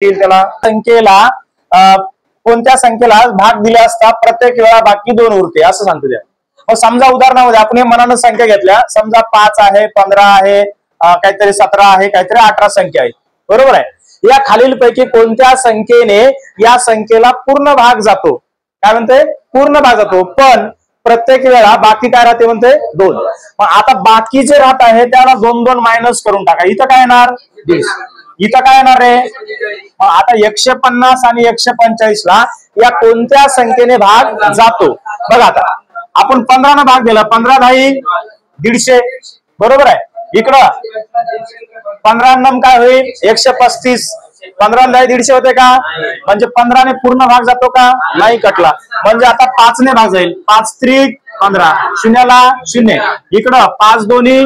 त्याला संख्येला कोणत्या संख्येला भाग दिला असता प्रत्येक वेळा बाकी 2 उरते असं सांगतो त्या. मग समजा उदाहरणामध्ये आपण हे मनानं संख्या घेतल्या, समजा 5 आहे, 15 आहे, काहीतरी 17 आहे, काहीतरी 18 संख्या आहे, बरोबर आहे. या खालीलपैकी कोणत्या संख्येने या संख्येला पूर्ण भाग जातो, काय म्हणते पूर्ण भाग जातो, पण प्रत्येक वेळा बाकी काय राहते म्हणते 2. मग आता बाकी जे राहत आहे त्याला 2 मायनस करून टाका. इथं काय येणार 150, इथं काय येणार रे. मग आता 150 आणि 145 ला या कोणत्या संख्येने भाग जातो बघा. आता आपण 15 ने भाग दिला, 15 धाई 150, बरोबर आहे. इकडं 15 नम काय होईल 135, 15 धाई 150 होते का, म्हणजे 15 ने पूर्ण भाग जातो का नाही, कटला. म्हणजे आता 5 ने भाग जाईल, 5 त्रिक 15, शून्याला 0, इकडं 5 दोन्ही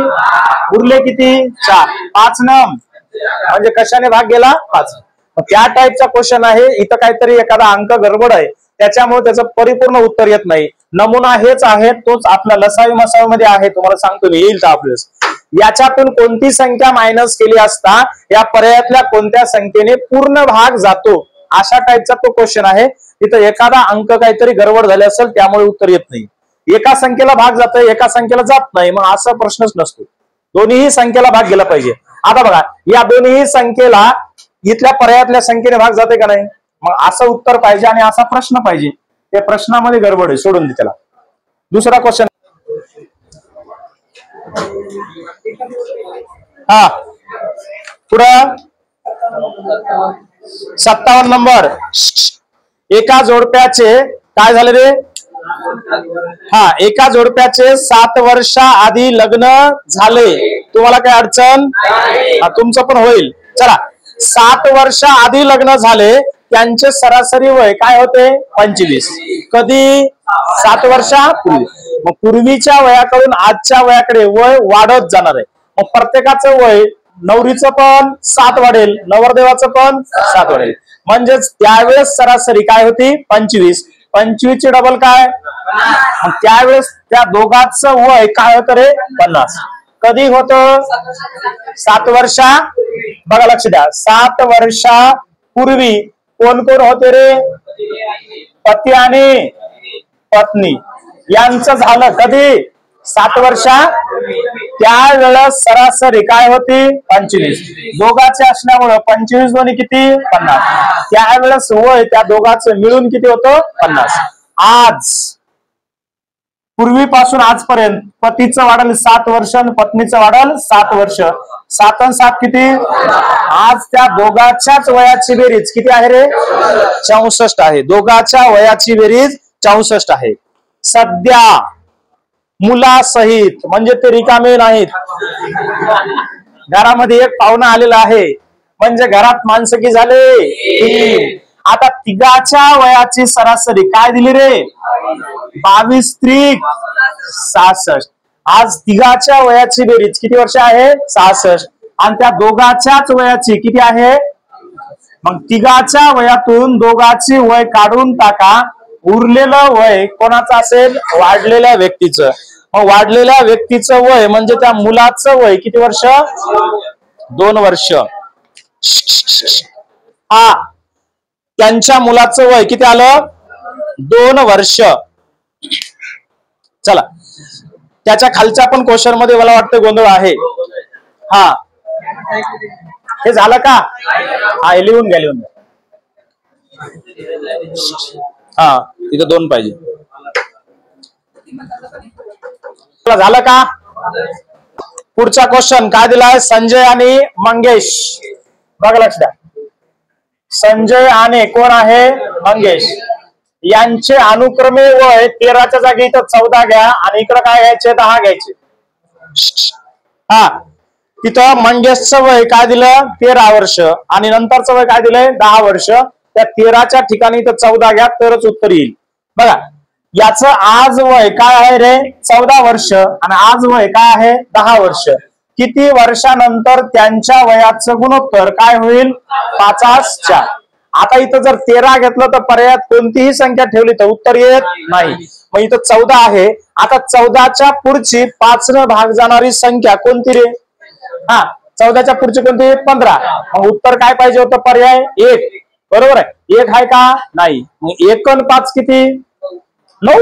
उरले किती 4, 5 नम म्हणजे कशाने भाग गेला 5. त्या टाईपचा क्वेश्चन आहे. इथं काहीतरी एखादा अंक गडबड आहे त्याच्यामुळे त्याचं परिपूर्ण उत्तर येत नाही. नमुना हेच आहे, तोच आपल्या लसावी मसावी मध्ये आहे, तुम्हाला सांगतो मी, येईल तर आपल्यास. याच्यातून कोणती संख्या मायनस केली असता या पर्यायातल्या कोणत्या संख्येने पूर्ण भाग जातो, अशा टाईपचा तो क्वेश्चन आहे. तिथं एखादा अंक काहीतरी गडबड झाले असेल त्यामुळे उत्तर येत नाही. एका संख्येला भाग जातोय, एका संख्येला जात नाही, मग असा प्रश्नच नसतो. दोन्ही संख्येला भाग गेला पाहिजे. आता बघा या दोन्ही संख्येला इथल्या पर्यायातल्या संख्येने भाग जाते का नाही, मग असं उत्तर पाहिजे आणि असा प्रश्न पाहिजे. त्या प्रश्नामध्ये गडबड आहे, सोडून दे त्याला. दुसरा क्वेश्चन, हा पुढं 57 नंबर. एका जोडप्याचे काय झाले रे, हा एका जोडप्याचे 7 वर्षाआधी लग्न झाले. तुम्हाला काय अडचण, तुमचं पण होईल. चला, 7 वर्षाआधी लग्न झाले, त्यांचे सरासरी वय काय होते 25. कधी 7 वर्षापूर्वी. मग पूर्वीच्या वयाकडून आजच्या वयाकडे वय वाढत जाणार आहे. मग प्रत्येकाचं वय, नवरीचं पण 7 वाढेल, नवरदेवाचं पण 7 वाढेल, म्हणजेच त्यावेळेस सरासरी काय होती 25. 25 ची डबल काय, त्यावेळेस त्या दोघांचं वय काय होतं रे 50. कधी होतं 7 वर्षा, बघा लक्ष द्या, 7 वर्षापूर्वी कोण कोण होते रे, पती आणि पत्नी यांचं झालं कधी 7 वर्षा. त्यावेळेस सरासरी काय होती 25. दोघांचे असल्यामुळं 25 दोन्ही किती 50. त्यावेळेस वय त्या दोघांचं मिळून किती होतं 50. आज पूर्वीपासून आजपर्यंत पतीचं वाढल 7 वर्ष आणि पत्नीचं वाढल 7 वर्ष. 7 आणि 7 किती, आज त्या दोघांच्याच वयाची बेरीज किती आहे रे 64 आहे. दोघांच्या वयाची बेरीज 64 आहे. सध्या मुलासहित, म्हणजे ते रिकामे नाहीत, घरामध्ये एक पाहुणा आलेला आहे, म्हणजे घरात माणसं की झाले. आता तिघाच्या वयाची सरासरी काय दिली रे 22 त्रिक 66. आज तिघाच्या वयाची बेरीज किती वर्ष आहे 66, आणि त्या दोघाच्याच वयाची किती आहे. मग तिघाच्या वयातून दोघाची वय काढून टाका, उरलेलं वय कोणाचं असेल वाढलेल्या व्यक्तीचं. मग वाढलेल्या व्यक्तीचं वय म्हणजे त्या मुलाचं वय किती वर्ष 2 वर्ष. हा त्यांच्या मुलाचं वय किती आलं 2 वर्ष. चला, त्याच्या खालच्या पण क्वेश्चन मध्ये मला वाटतं गोंधळ आहे. हा हे झालं का, हा लिहून घ्या, लिहून घ्या. हा इथं 2 पाहिजे. झालं का. पुढचा क्वेश्चन काय दिलाय, संजय आणि मंगेश. बघा लक्ष द्या, संजय आणि कोण आहे मंगेश, यांचे अनुक्रमे वय 13च्या जागी इथं 14 घ्या आणि इकडं काय घ्यायचे 10 घ्यायचे. हा तिथं मंगेशचं वय काय दिलं 13 वर्ष आणि नंतरचं वय काय दिलंय 10 वर्ष. त्या 13च्या ठिकाणी इथं 14 घ्या तरच उत्तर येईल. बघा याचं आज वय काय आहे रे 14 वर्ष आणि आज वय काय आहे 10 वर्ष. किती वर्षानंतर त्यांच्या वयाचं गुणोत्तर काय होईल 5:4. आता इथं जर 13 घेतलं तर पर्यायात कोणतीही संख्या ठेवली तर उत्तर येत नाही. मग इथं 14 आहे. आता 14च्या पुढची 5 न भाग जाणारी संख्या कोणती रे, हा 14च्या पुढची कोणती 15. मग उत्तर काय पाहिजे होतं? पर्याय 1. बरोबर आहे. 1 आहे का? नाही. मग 1 आणि 5 किती? 9.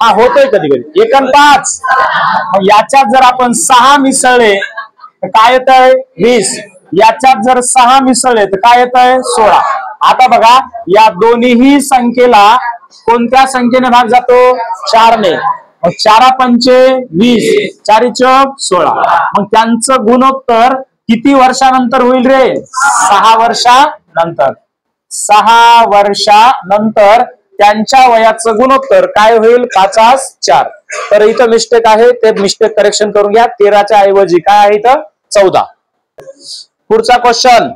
हा होतोय कधी कधी 1 आणि 5. मग याच्यात जर आपण 6 मिसळले तर काय येत आहे? 20. याच्यात जर 6 मिसळले तर काय येत आहे? 16. आता बघा या दोन्ही संख्येला कोणत्या संख्येने भाग जातो? 4 ने. मग 4 पंचे 20, 4 चौक 16. मग त्यांचं गुणोत्तर किती वर्षानंतर होईल रे? 6 वर्षानंतर. 6 वर्षानंतर त्यांच्या वयाचं गुणोत्तर काय होईल? 5/4. तर इथं मिस्टेक आहे, ते मिस्टेक करेक्शन करून घ्या. 13च्या ऐवजी काय आहे इथं? 14. पुढचा क्वेश्चन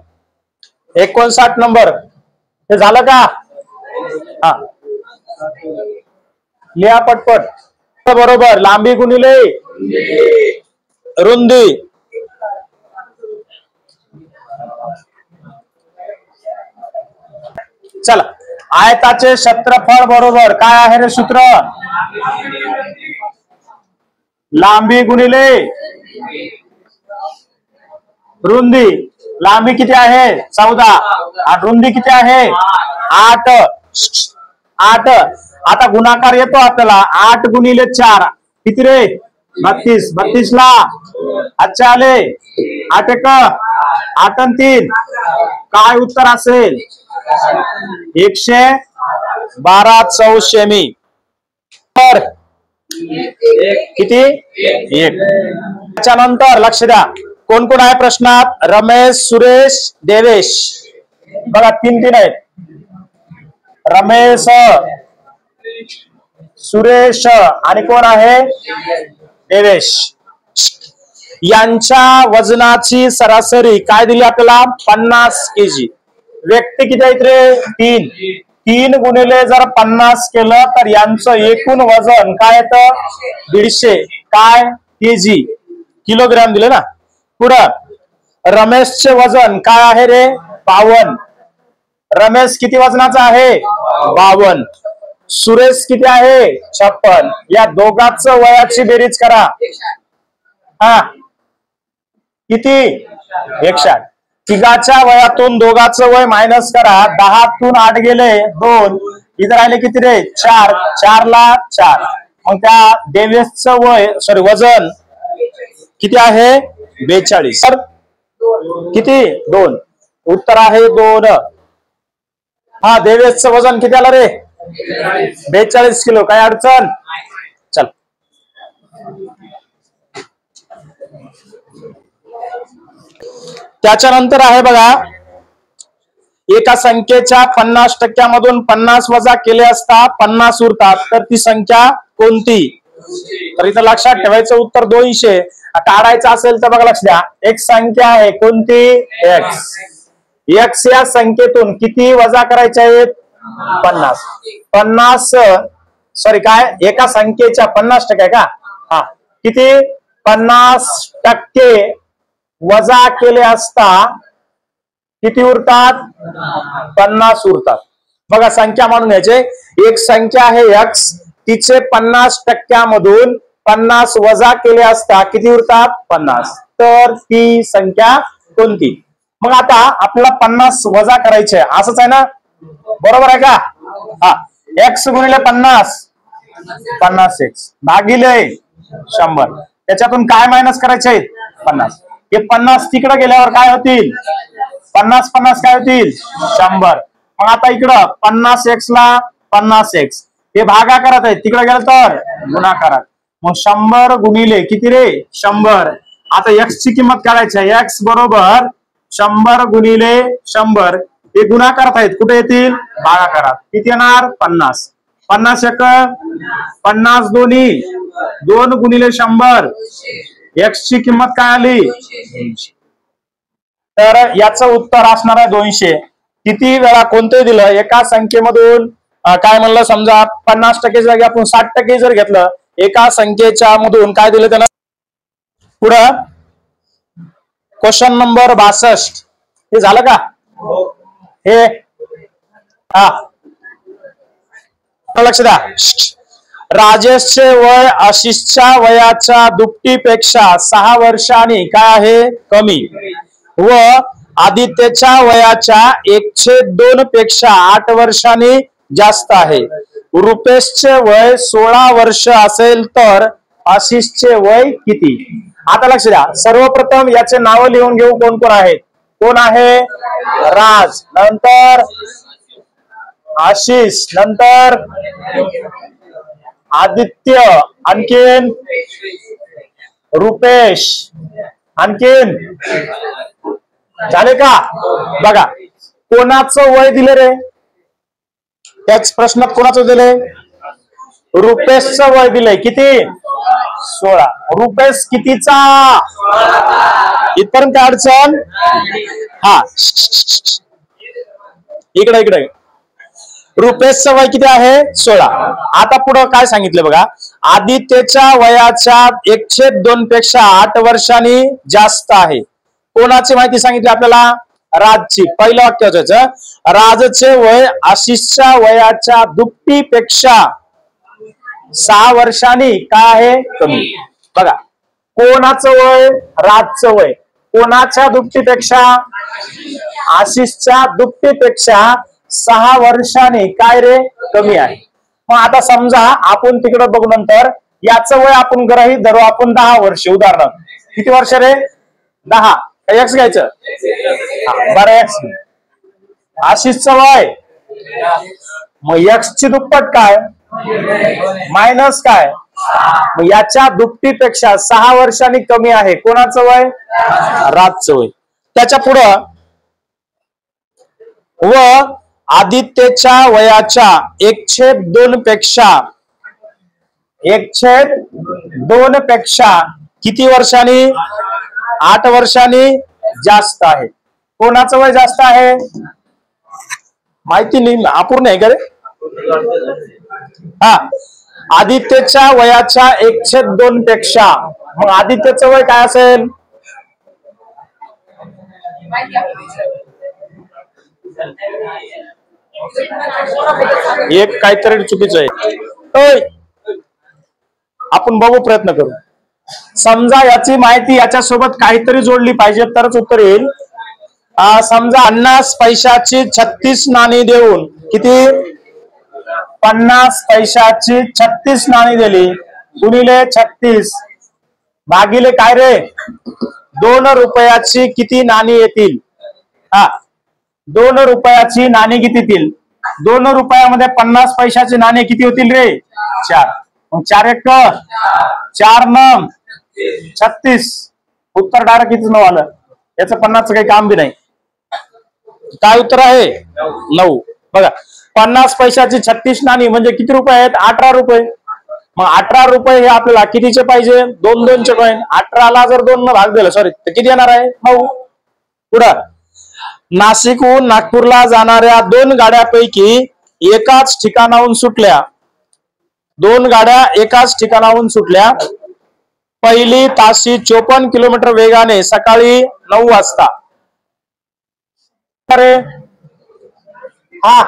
59 नंबर. हे झालं का? हा लिहा पटपट. बरोबर. लांबी गुणिले रुंदी. चला आयताचे क्षेत्रफळ बरोबर काय आहे रे सूत्र? लांबी गुणिले रुंदी. लांबी किती आहे? 14. आणि रुंदी किती आहे? 8. 8. आता गुणाकार येतो आपल्याला. 8 गुणिले 4 किती रे? 32. 32 ला अच्छा आले 8 1 8 आणि 3 काय उत्तर असेल? 112 सेमी. तर किती? 1. त्याच्यानंतर लक्ष द्या कोण कोण आहे प्रश्नात? रमेश, सुरेश, देवेश. बघा 3 आहेत. रमेश, सुरेश आणि कोण आहे? देवेश. यांच्या वजनाची सरासरी काय दिली आपल्याला? 50 kg. व्यक्ती किती आहेत रे? 3. 3 गुणिले जर 50 केलं तर यांचं एकूण वजन काय येतं? 150 काय केजी किलोग्राम दिले ना. पुढं रमेशचे वजन काय आहे रे? 52. रमेश किती वजनाचा आहे? 52. सुरेश किती आहे? 56. या दोघांचं वयाची बेरीज करा. हा किती? 160. तिघाच्या वयातून दोघांचं वय मायनस करा. 10तून 8 गेले 2. इथे राहिले किती रे? 4. 4 ला 4. मग त्या देवेशचं वय वजन किती आहे? 42. किती? 2. उत्तर आहे 2. हा देवेशचं वजन किती आलं रे? 42 किलो. काय अडचण? चल त्याच्यानंतर आहे बघा एका संख्येच्या 50% मधून 50 वजा केले असता 50 उरतात तर ती संख्या कोणती? तर इथं लक्षात ठेवायचं उत्तर 200. काढायचं असेल तर बघा लक्ष द्या. एक संख्या आहे कोणती? एक्स. एक्स या संख्येतून किती वजा करायचे आहेत? 50. 50 सॉरी काय एका संख्येच्या 50% का? हा किती? 50% वजा केले असता किती उरतात? 50 उरतात. बघा संख्या म्हणून घ्यायचे. एक संख्या आहे एक्स, तिचे 50% मधून 50 वजा केले असता किती उरतात? 50. तर ती संख्या कोणती? मग आता आपल्याला 50 वजा करायचे असंच आहे ना? बरोबर आहे का? हा एक्स गुणिले 50 50 एक्स भागिले 100. त्याच्यातून काय मायनस करायचे आहेत? 50. हे 50 तिकडे गेल्यावर काय होतील? 50 50 काय होतील? 100. मग आता इकडं 50 एक्स ला 50 एक्स हे भागाकारात आहेत, तिकडे गेलं तर गुणाकारात. मग 100 गुणिले किती रे? 100. आता एक्स ची किंमत काढायची आहे. एक्स बरोबर 100 गुणिले 100 हे गुणाकारात आहेत, कुठे येतील? भागाकारात. किती येणार? 50. 50 एक 50 दोन्ही 2 गुणिले 100 एक्स ची किंमत काय आली? 200. तर याचं उत्तर असणार आहे 200. किती वेळा कोणते दिलं? एका संख्येमधून काय म्हणलं समजा 50% जागी आपण 60% जर घेतलं एका संख्येच्या मधून काय दिलं त्याला? पुढं क्वेश्चन नंबर 62 हे झालं का? हे हा लक्ष द्या. राजेशचे वय आशिषच्या वयाच्या दुपटीपेक्षा 6 वर्षांनी काय आहे कमी व आदित्यच्या वयाच्या 1/2 पेक्षा 8 वर्षांनी जास्त आहे. रुपेशचे वय 16 वर्ष असेल तर आशिषचे वय किती? आता लक्ष द्या, सर्वप्रथम याचे नाव लिहून घेऊ. कोण कोण आहेत? कोण आहे? राज, नंतर आशिष, नंतर आदित्य, आणखीन रुपेश, आणखीन झाले का? बघा कोणाचं वय दिले रे? त्याच प्रश्नात कोणाचं दिले? रुपेशचं वय दिलंय. किती? 16. रुपेश कितीचा? इथपर्यंत अडचण? हा इकडे इकडे. रुपेशचं वय किती आहे? 16. आता पुढे काय सांगितलं बघा, आदित्यच्या वयाच्या 1/2 पेक्षा 8 वर्षांनी जास्त आहे. कोणाची माहिती सांगितली आपल्याला? राजची. पहिलं वाक्य वाचायचं, राजचे वय आशिषच्या वयाच्या दुपटीपेक्षा 6 वर्षांनी काय आहे कमी. बघा कोणाचं वय? राजचं वय. कोणाच्या दुपटीपेक्षा? आशिषच्या दुपटीपेक्षा 6 वर्षांनी काय रे कमी आहे. मग आता समजा आपण तिकडे बघू, नंतर याचं वय आपण गृहीत धरू आपण 10 वर्ष. उदाहरण किती वर्ष रे? 10. एक्स घ्यायचं. बरं एक्स. आशिषचं वय मग एक्स ची दुप्पट काय? मायनस काय? मग याच्या दुपटीपेक्षा 6 वर्षांनी कमी आहे. कोणाचं वय? राजचं वय. त्याच्या पुढं व आदित्यच्या वयाच्या 1/2 पेक्षा 1/2 पेक्षा किती वर्षांनी? 8 वर्षांनी जास्त आहे. कोणाचं वय जास्त आहे? माहिती नाही, अपूर्ण आहे का रे? हा आदित्यच्या वयाच्या 1/2 पेक्षा, मग आदित्यचं वय काय असेल? एक काहीतरी चुकीचं आहे. आपण बघू, प्रयत्न करू. समजा याची माहिती याच्यासोबत काहीतरी जोडली पाहिजे तरच उत्तर येईल. समजा 50 पैशाची 36 नाणी देऊन किती? 50 पैशाची 36 नाणी दिली गुणिले 36 भागिले काय रे? 2 रुपयाची किती नाणी येतील? 2 रुपयाची नाणी किती येतील? 2 रुपयामध्ये 50 पैशाची नाणी किती होतील रे? 4. मग 4 1 4 9 36. उत्तर डायरेक्ट कितीच 9 आलं. याचं 50चं काही काम बी नाही. काय उत्तर आहे? 9. बघा 50 पैशाची 36 नाणी म्हणजे किती रुपये आहेत? 18 रुपये. मग 18 रुपये हे आपल्याला कितीचे पाहिजे? 2 2 चे कॉइन. 18ला जर 2 न भाग दिला सॉरी तर किती येणार आहे? 9. पुढं नाशिकहून नागपूरला जाणाऱ्या 2 गाड्यापैकी एकाच ठिकाणाहून सुटल्या. 2 गाड्या एकाच ठिकाणाहून सुटल्या. पहिली ताशी 54 किलोमीटर वेगाने सकाळी 9 वाजता. अरे हा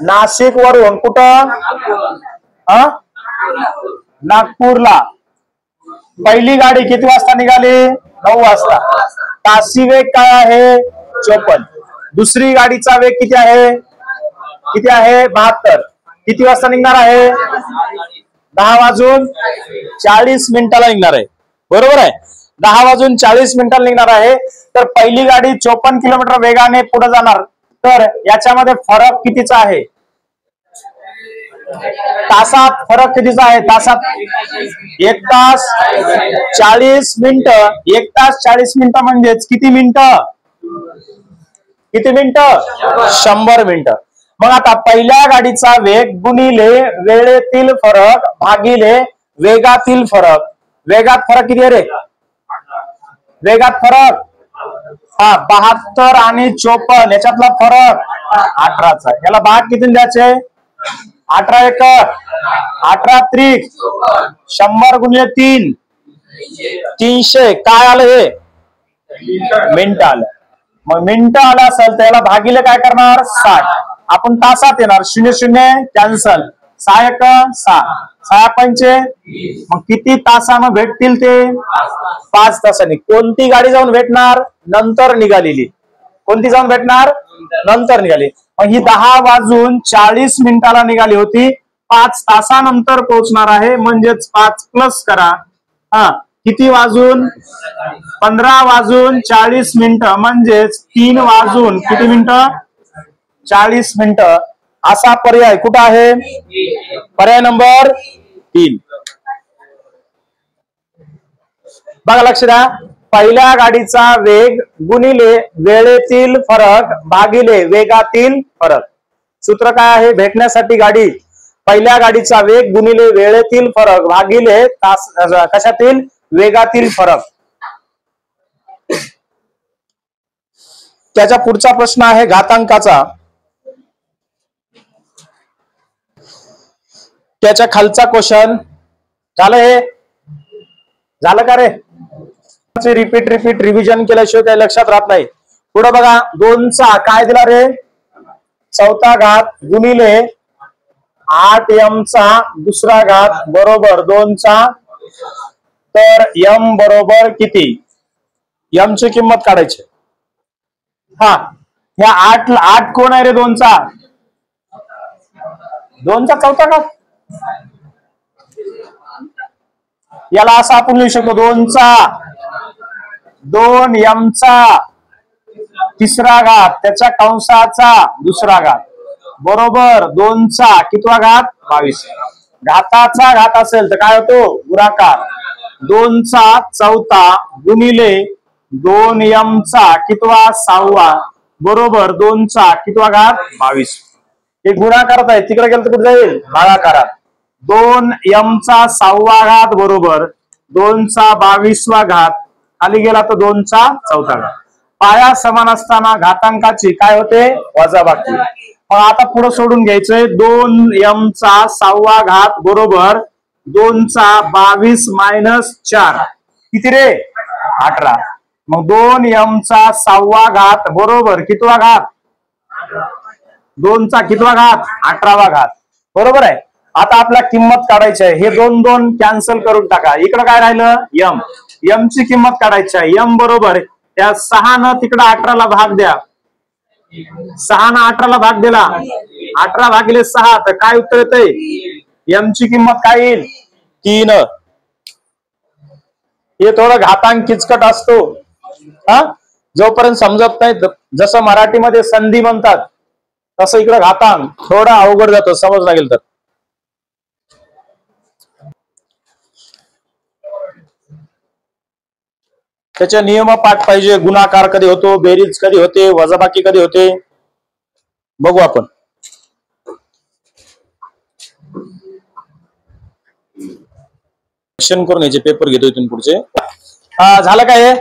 नाशिक वरून कुठं? नागपूरला. पहिली गाडी किती वाजता निघाली? 9 वाजता. ताशी वेग काय आहे? 54. दुसरी गाडीचा वेग किती आहे? किती आहे? 72. किती वाजता निघणार आहे? 10 वाजून 40 मिनिटाला निघणार आहे. बरोबर आहे. 10 वाजून 40 मिनिटाला निघणार आहे. तर पहिली गाडी 54 किलोमीटर वेगाने पुढे जाणार. तर याच्यामध्ये फरक कितीचा आहे? तासात फरक कितीचा आहे? तासात 1 तास 40 मिनिटं. 1 तास 40 मिनिटं म्हणजेच किती मिनिटं? किती मिनिटं? 100 मिनिटं. मग आता पहिल्या गाडीचा वेग गुणिले वेळेतील फरक भागिले वेगातील फरक. वेगात फरक किती आहे रे? वेगात फरक 72 आणि 54 याच्यातला फरक 18चा. याला भाग किती द्यायचे? 18 1 18 त्रिक 100 गुणिले 3 300. काय आलं हे? मिनिट आलं. मग मिनिट आलं असेल तर याला भागिले काय करणार? 60. आपण तासात येणार. 0 0 कॅन्सल. 6 एक 6, 6 पंचे मग किती तासानं भेटतील ते 5 तासांनी. कोणती गाडी जाऊन भेटणार? नंतर निघालेली. कोणती जाऊन भेटणार? नंतर निघाली. मग ही 10:40 निघाली होती, 5 तासानंतर पोहोचणार आहे, म्हणजेच 5 प्लस करा. किती वाजून? 15:40 म्हणजेच 3 वाजून किती मिनिटं? 40 मिनिटं. असा पर्याय कुठं आहे? पर्याय नंबर 3. बघा लक्ष द्या. पहिल्या गाडीचा वेग गुणिले वेळेतील फरक भागिले वेगातील फरक. सूत्र काय आहे? भेटण्यासाठी गाडी पहिल्या गाडीचा वेग गुणिले वेळेतील फरक भागिले तास कशातील? वेगातील फरक. त्याच्या पुढचा प्रश्न आहे घातांकाचा. त्याच्या खालचा क्वेश्चन झालं. हे झालं का रे? रिपीट रिव्हिजन केल्याशिवाय काही लक्षात राहत नाही. पुढे बघा. 2चा काय दिला रे? 4था घात गुणिले 8m चा दुसरा घात बरोबर 2चा. तर m बरोबर किती? m ची किंमत काढायची. या 8 कोण आहे रे? 2चा 4था घात. याला असं आपण लिहू शकतो 2चा 2m चा तिसरा घात त्याच्या कंसाचा दुसरा घात बरोबर 2चा कितवा घात? 22. घाताचा घात असेल तर काय होतो? गुणाकार. 2चा 4था गुणिले 2m चा कितवा? 6वा बरोबर 2चा कितवा घात? 22. हे गुणाकारात आहे. तिकडे गेलं तर कुठे जाईल? भागाकारात. 2m चा 6वा घात बरोबर 2चा 22वा घात. खाली गेला तर 2चा 4था घात. पाया समान असताना घातांकाची काय होते? वजाबाकी. मग आता पुढे सोडून घ्यायचंय. 2m चा 6वा घात बरोबर 2चा 22 मायनस 4 किती रे? 18. मग 2m चा 6वा घात बरोबर कितवा घात? 2चा कितवा घात? 18वा घात बरोबर आहे. आता आपल्या किंमत काढायची आहे. हे 2 2 कॅन्सल करून टाका. इकडे काय राहिलं? m ची किंमत काढायची आहे. m बरोबर त्या 6 न तिकडे 18 ला भाग द्या. 6 न 18 ला भाग दिला. 18 भागिले 6 तर काय उत्तर येते? m ची किंमत काय येईल? 3. हे थोडं घातांक किचकट असतो. जोपर्यंत समजत नाही, जसं मराठीमध्ये संधी म्हणतात तसं इकडे घातांक थोडा अवघड जातो समज लागेल तर. त्याचे नियम पाठ पाहिजे. गुणाकार कधी होतो? बेरीज कधी होते? वजाबाकी कधी होते? बघू आपण. क्वेश्चन करून घ्यायचे. पेपर घेतो इथून पुढचे. झालं काय?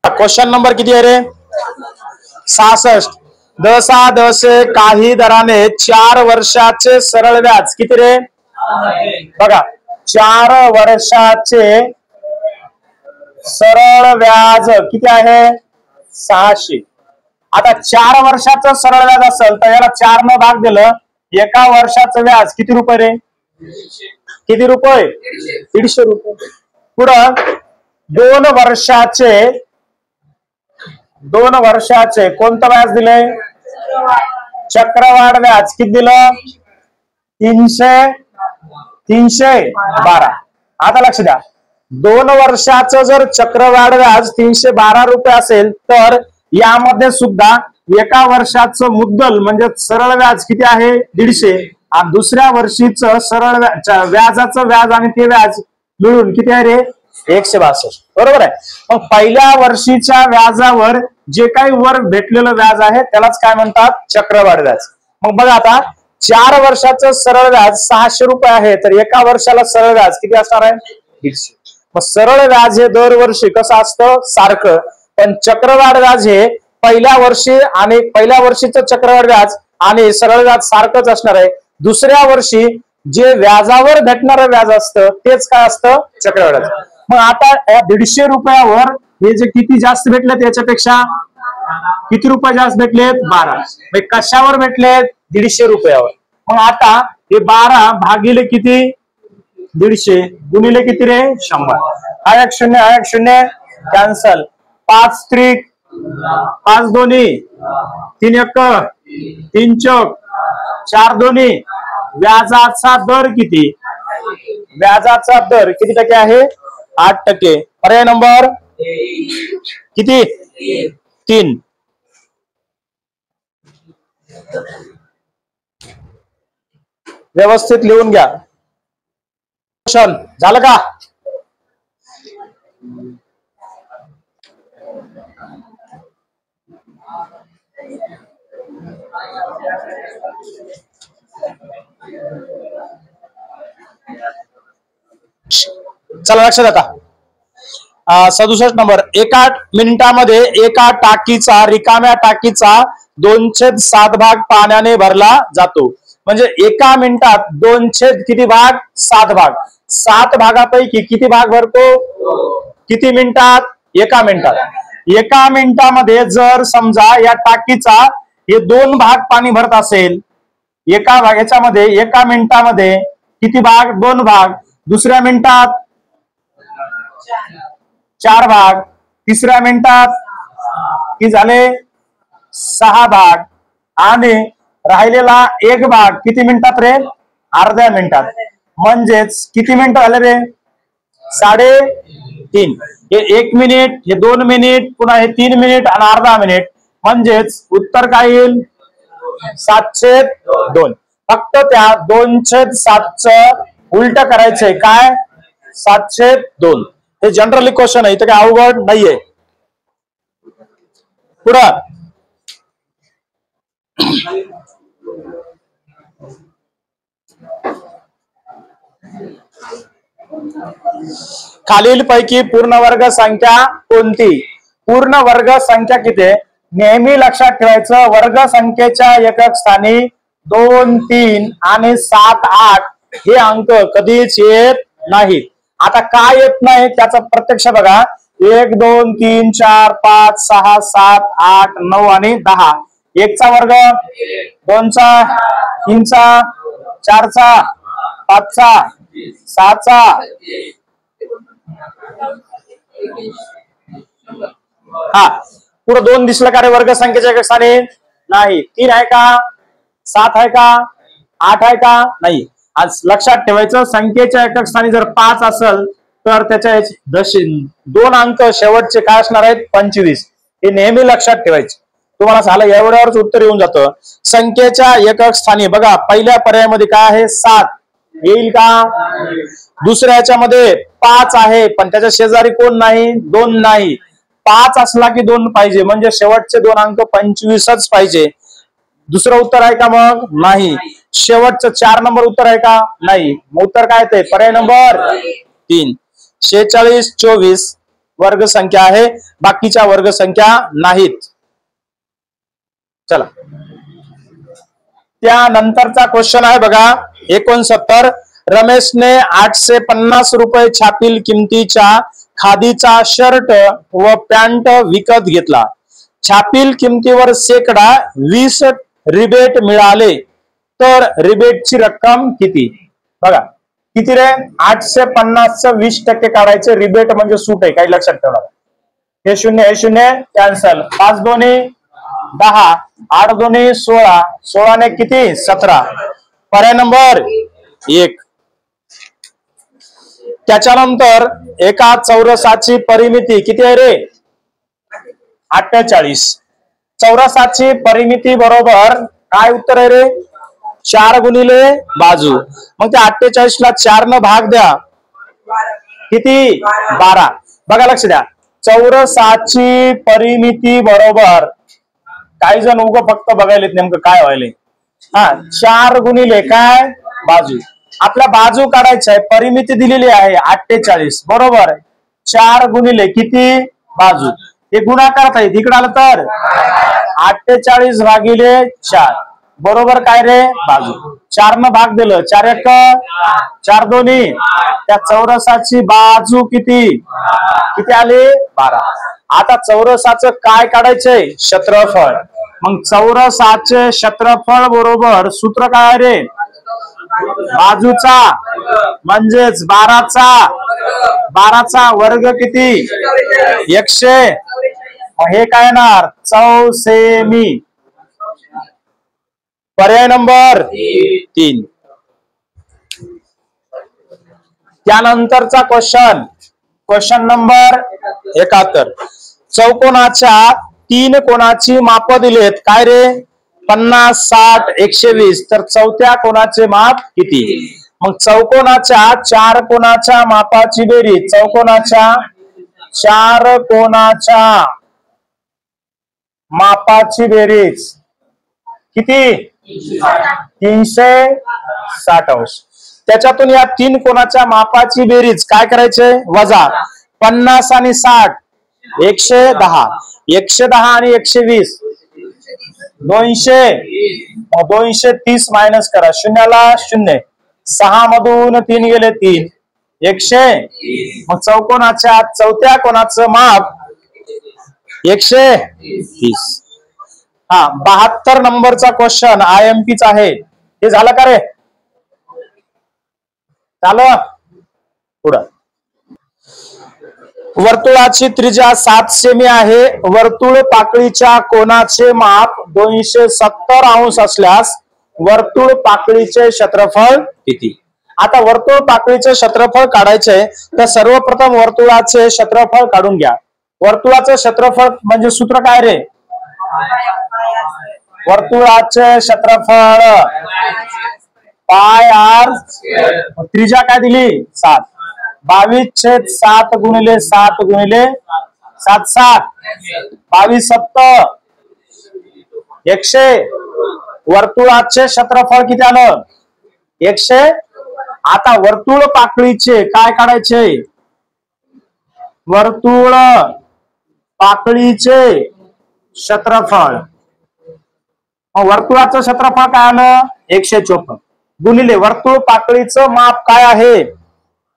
क्वेश्चन नंबर किती आहे रे? 66. दसा दसे काही दराने 4 वर्षाचे सरळ व्याज किती रे? बघा 4 वर्षाचे सरळ व्याज किती आहे? 600. आता 4 वर्षाचं सरळ व्याज असेल तर याला 4 न भाग दिलं. एका वर्षाचं व्याज किती रुपये रे? किती रुपये? 150 रुपये. पुढं 2 वर्षाचे कोणतं व्याज दिलंय? चक्रवाढ व्याज किती दिलं? 312. आता लक्ष द्या. 2 वर्षाचं जर चक्रवाढ व्याज 312 रुपये असेल तर यामध्ये सुद्धा एका वर्षाचं मुद्दल म्हणजे सरळ व्याज किती आहे? 150. आणि दुसऱ्या वर्षीचं सरळ व्याजाचं व्याज आणि ते व्याज मिळून किती आहे रे? 162. बरोबर आहे. मग पहिल्या वर्षीच्या व्याजावर जे काही वर भेटलेलं व्याज आहे त्यालाच काय म्हणतात? चक्रवाढ व्याज. मग बघा आता 4 वर्षाचं सरळ व्याज 600 रुपये आहे तर एका वर्षाला सरळ व्याज किती असणार आहे? 150. मग सरळ व्याज हे दरवर्षी कसं असतं? सारखं. पण चक्रवाढ व्याज हे पहिल्या वर्षी आणि पहिल्या वर्षीचं चक्रवाढ व्याज आणि सरळ व्याज सारखंच असणार आहे. दुसऱ्या वर्षी जे व्याजावर भेटणारं व्याज असतं तेच काय असतं? चक्रवाढ व्याज. मग आता 150 रुपयावर हे जे किती जास्त भेटलं त्याच्यापेक्षा किती रुपये जास्त भेटलेत? 12. कशावर भेटलेत? 150 रुपयावर. मग आता हे 12 भागिले किती? 150 गुणिले किती रे? 100. हा एक शून्य कॅन्सल. 5 त्रिक 5 दोन्ही 3 एक 3 चौक 4 दोन्ही. व्याजाचा दर किती? व्याजाचा दर किती टक्के आहे? 8%. पर्याय नंबर किती? 3. व्यवस्थित लिहून घ्या. झालं का? चला लक्षात आता. 67 नंबर. एका मिनिटामध्ये एका टाकीचा रिकाम्या टाकीचा 2/7 भाग पाण्याने भरला जातो. म्हणजे एका मिनिटात 2/7 किती भाग? 7 भाग. 7 भागापैकी किती भाग भरतो? किती मिनिटात? एका मिनिटात. एका मिनिटामध्ये जर समजा या टाकीचा हे 2 भाग पाणी भरत असेल, एका भागाच्यामध्ये एका मिनिटामध्ये किती भाग? 2 भाग. दुसऱ्या मिनिटात 4 भाग. तिसऱ्या मिनिटात किती झाले? 6 भाग. आणि राहिलेला 1 भाग किती मिनिटात रे? अर्ध्या मिनिटात. म्हणजेच किती मिनिट झाले रे? 3.5. हे 1 मिनिट, हे 2 मिनिट, पुन्हा हे 3 मिनिट आणि अर्धा मिनिट. म्हणजेच उत्तर काय येईल? 7/2. फक्त त्या 2/7 उलट करायचंय. काय? 7/2. हे जनरली क्वेश्चन आहे, इथं काय अवघड नाहीये. पुढं खालीलपैकी पूर्णवर्ग संख्या कोणती? पूर्णवर्ग संख्या किती? नेहमी लक्षात ठेवायचं, वर्ग संख्येच्या एकक स्थानी 2, 3 आणि 7, 8 हे अंक कधीच येत नाहीत. आता काय येत नाही त्याचा प्रत्यक्ष बघा. 1, 2, 3, 4, 5, 6, 7, 8, 9 आणि 10. 1 चा वर्ग, 2 चा, 3 चा, 4 चा, 5 चा, 6 चा. हा पुढे 2 दिसलं का रे वर्ग संख्येच्या एकक स्थानी? नाही. 3 आहे का? 7 आहे का? 8 आहे का? नाही. आज लक्षात ठेवायचं, संख्येच्या एकक स्थानी जर 5 असेल तर त्याच्या 2 अंक शेवटचे काय असणार आहेत? 25. हे नेहमी लक्षात ठेवायचे. तुम्हाला झालं एवढ्यावरच उत्तर येऊन जातं. संख्येच्या एकक स्थानी बघा, पहिल्या पर्यायामध्ये काय आहे? 7 येईल का? दुसऱ्या ह्याच्यामध्ये 5 आहे, पण त्याच्या शेजारी कोण नाही? 2 नाही. 5 असला की 2 पाहिजे, म्हणजे शेवटचे 2 अंक 25च पाहिजे. दुसरं उत्तर आहे का? मग नाही. शेवटचं 4 नंबर उत्तर आहे का? नाही. मग उत्तर काय ते? पर्याय नंबर 3. 46, 24 वर्ग संख्या आहे, बाकीच्या वर्ग संख्या नाहीत. चला त्यानंतरचा क्वेश्चन आहे बघा 69. रमेशने 850 रुपये छापील किमतीच्या खादीचा शर्ट व पॅन्ट विकत घेतला. छापील किमतीवर शेकडा 20 रिबेट मिळाले तर रिबेटची रक्कम किती? बघा किती रे? 850 20% काढायचे. रिबेट म्हणजे सूट आहे, काही लक्षात ठेवा. हे 0 हे 0 कॅन्सल. 5 दोन्ही 10, 8 दोन्ही 16, 16 ने किती? 17. पर्याय नंबर 1. त्याच्यानंतर एका चौरसाची परिमिती किती आहे रे? 48. चौरसाची परिमिती बरोबर काय उत्तर आहे रे? 4 गुणिले बाजू. मग त्या 48 ला 4 न भाग द्या. किती? 12. बघा लक्ष द्या, चौरसाची परिमिती बरोबर, काही जण उग फक्त बघायलेत नेमकं काय व्हायले. 4 गुणिले काय? बाजू. आपल्या बाजू काढायची आहे, परिमिती दिलेली आहे 48 बरोबर. 4 गुणिले किती? बाजू. हे गुणाकार आहेत, इकडे आलं तर 48 भागिले 4 बरोबर काय रे? बाजू. 4 न भाग दिलं, 4 1 4 दोन्ही. त्या चौरसाची बाजू किती? किती आली? 12. आता चौरसाचं काय काढायचंय? क्षेत्रफळ. मग चौरसाचे क्षेत्रफळ बरोबर सूत्र काय रे? बाजूचा म्हणजेच 12चा वर्ग किती? 100. हे काय येणार? चौसेमी. पर्याय नंबर 3. त्यानंतरचा क्वेश्चन नंबर 71. चौकोनाच्या 3 कोणाची माप दिलेत. काय रे? 50, 60, 120. तर चौथ्या कोणाचे माप किती? मग चौकोनाच्या 4 कोणाच्या मापाची बेरीज. चौकोनाच्या 4 कोणाच्या मापाची बेरीज किती? 360 अंश. त्याच्यातून या 3 कोणाच्या मापाची बेरीज काय करायचे? वजा 50 आणि 60 110. 110 आणि 120 200. 230 मायनस करा. शून्याला 0. 6 मधून 3 गेले 3. 100. मग चौकोनाच्या चौथ्या कोणाचं माप 130. 72 नंबरचा क्वेश्चन IMPचा आहे. हे झालं का रे? झालं. पुढं. वर्तुळाची त्रिज्या 7 सेमी आहे. वर्तुळ पाकळीच्या कोनाचे माप 270 अंश असल्यास वर्तुळ पाकळीचे क्षेत्रफळ किती? आता वर्तुळ पाकळीचे क्षेत्रफळ काढायचे तर सर्वप्रथम वर्तुळाचे क्षेत्रफळ काढून घ्या. वर्तुळाचं क्षेत्रफळ म्हणजे सूत्र काय रे? वर्तुळाचे क्षेत्रफळ पाय आर. त्रिज्या काय दिली? 7. 22/7 गुणिले 7 गुणिले 7 7 22 7 100. वर्तुळाचे क्षेत्रफळ किती आलं? 100. आता वर्तुळ पाकळीचे काय काढायचे? वर्तुळ पाकळीचे क्षेत्रफळ. वर्तुळाचं क्षेत्रफळ काय आलं? 154 गुणिले वर्तुळ पाकळीचं माप काय आहे?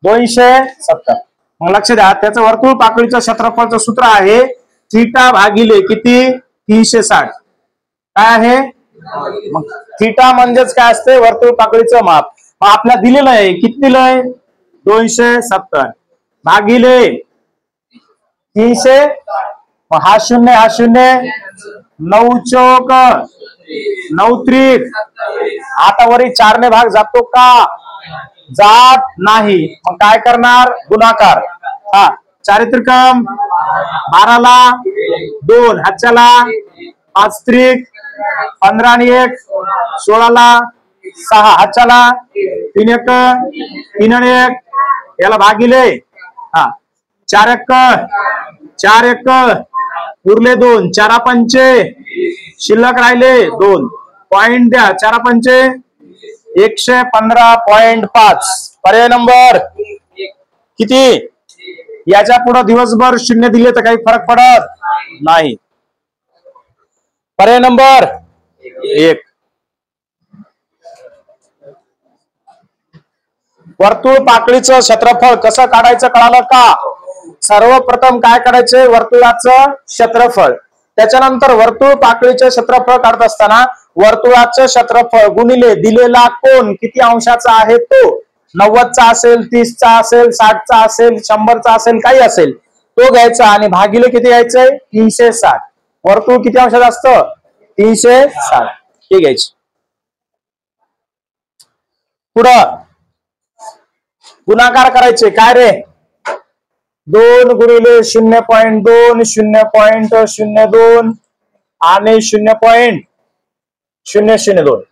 270. मग लक्ष द्या, त्याचं वर्तुळ पाकळीचं क्षेत्रफळचं सूत्र आहे थीटा भागिले किती? 360. काय आहे? मग थीटा म्हणजेच काय असते? वर्तुळ पाकळीचं माप. मग आपल्याला दिलेलं आहे किती दिलंय? 270 भागिले 300. मग हा 0 हा 0. 9 चौक 9 त्रिक. आता वरी 4 ने भाग जातो का? जात नाही. मग काय करणार? गुणाकार. 4 त्रिकम 12ला 2 हातच्याला 5 त्रिक 15 आणि 1 16ला 6 हातच्याला 3 1 3 आणि 1 याला भागिले 4 1 4 1 उरले 2 4 पंचे शिल्लक राहिले 2. पॉइंट द्या. 4 पंचे 115.5. पर्याय नंबर किती? याच्या पुढे दिवसभर 0 दिले तर काही फरक पडत नाही. पर्याय नंबर 1. वर्तुळ पाकळीचं क्षेत्रफळ कसं काढायचं कळालं का? सर्वप्रथम काय काढायचे? वर्तुळाचं क्षेत्रफळ. त्याच्यानंतर वर्तुळ पाकळीचे क्षेत्रफळ काढत असताना वर्तुळाचं क्षेत्रफळ गुणिले दिलेला कोन किती अंशाचा आहे तो. 90चा असेल, 30चा असेल, 60चा असेल, 100चा असेल, काही असेल तो घ्यायचा आणि भागिले किती घ्यायचंय? 360. वर्तुळ किती अंशाचं असतं? 360. हे घ्यायचे. पुढं गुणाकार करायचे. काय रे? 2 गुणिले 0.2 0.02 आणि 0.002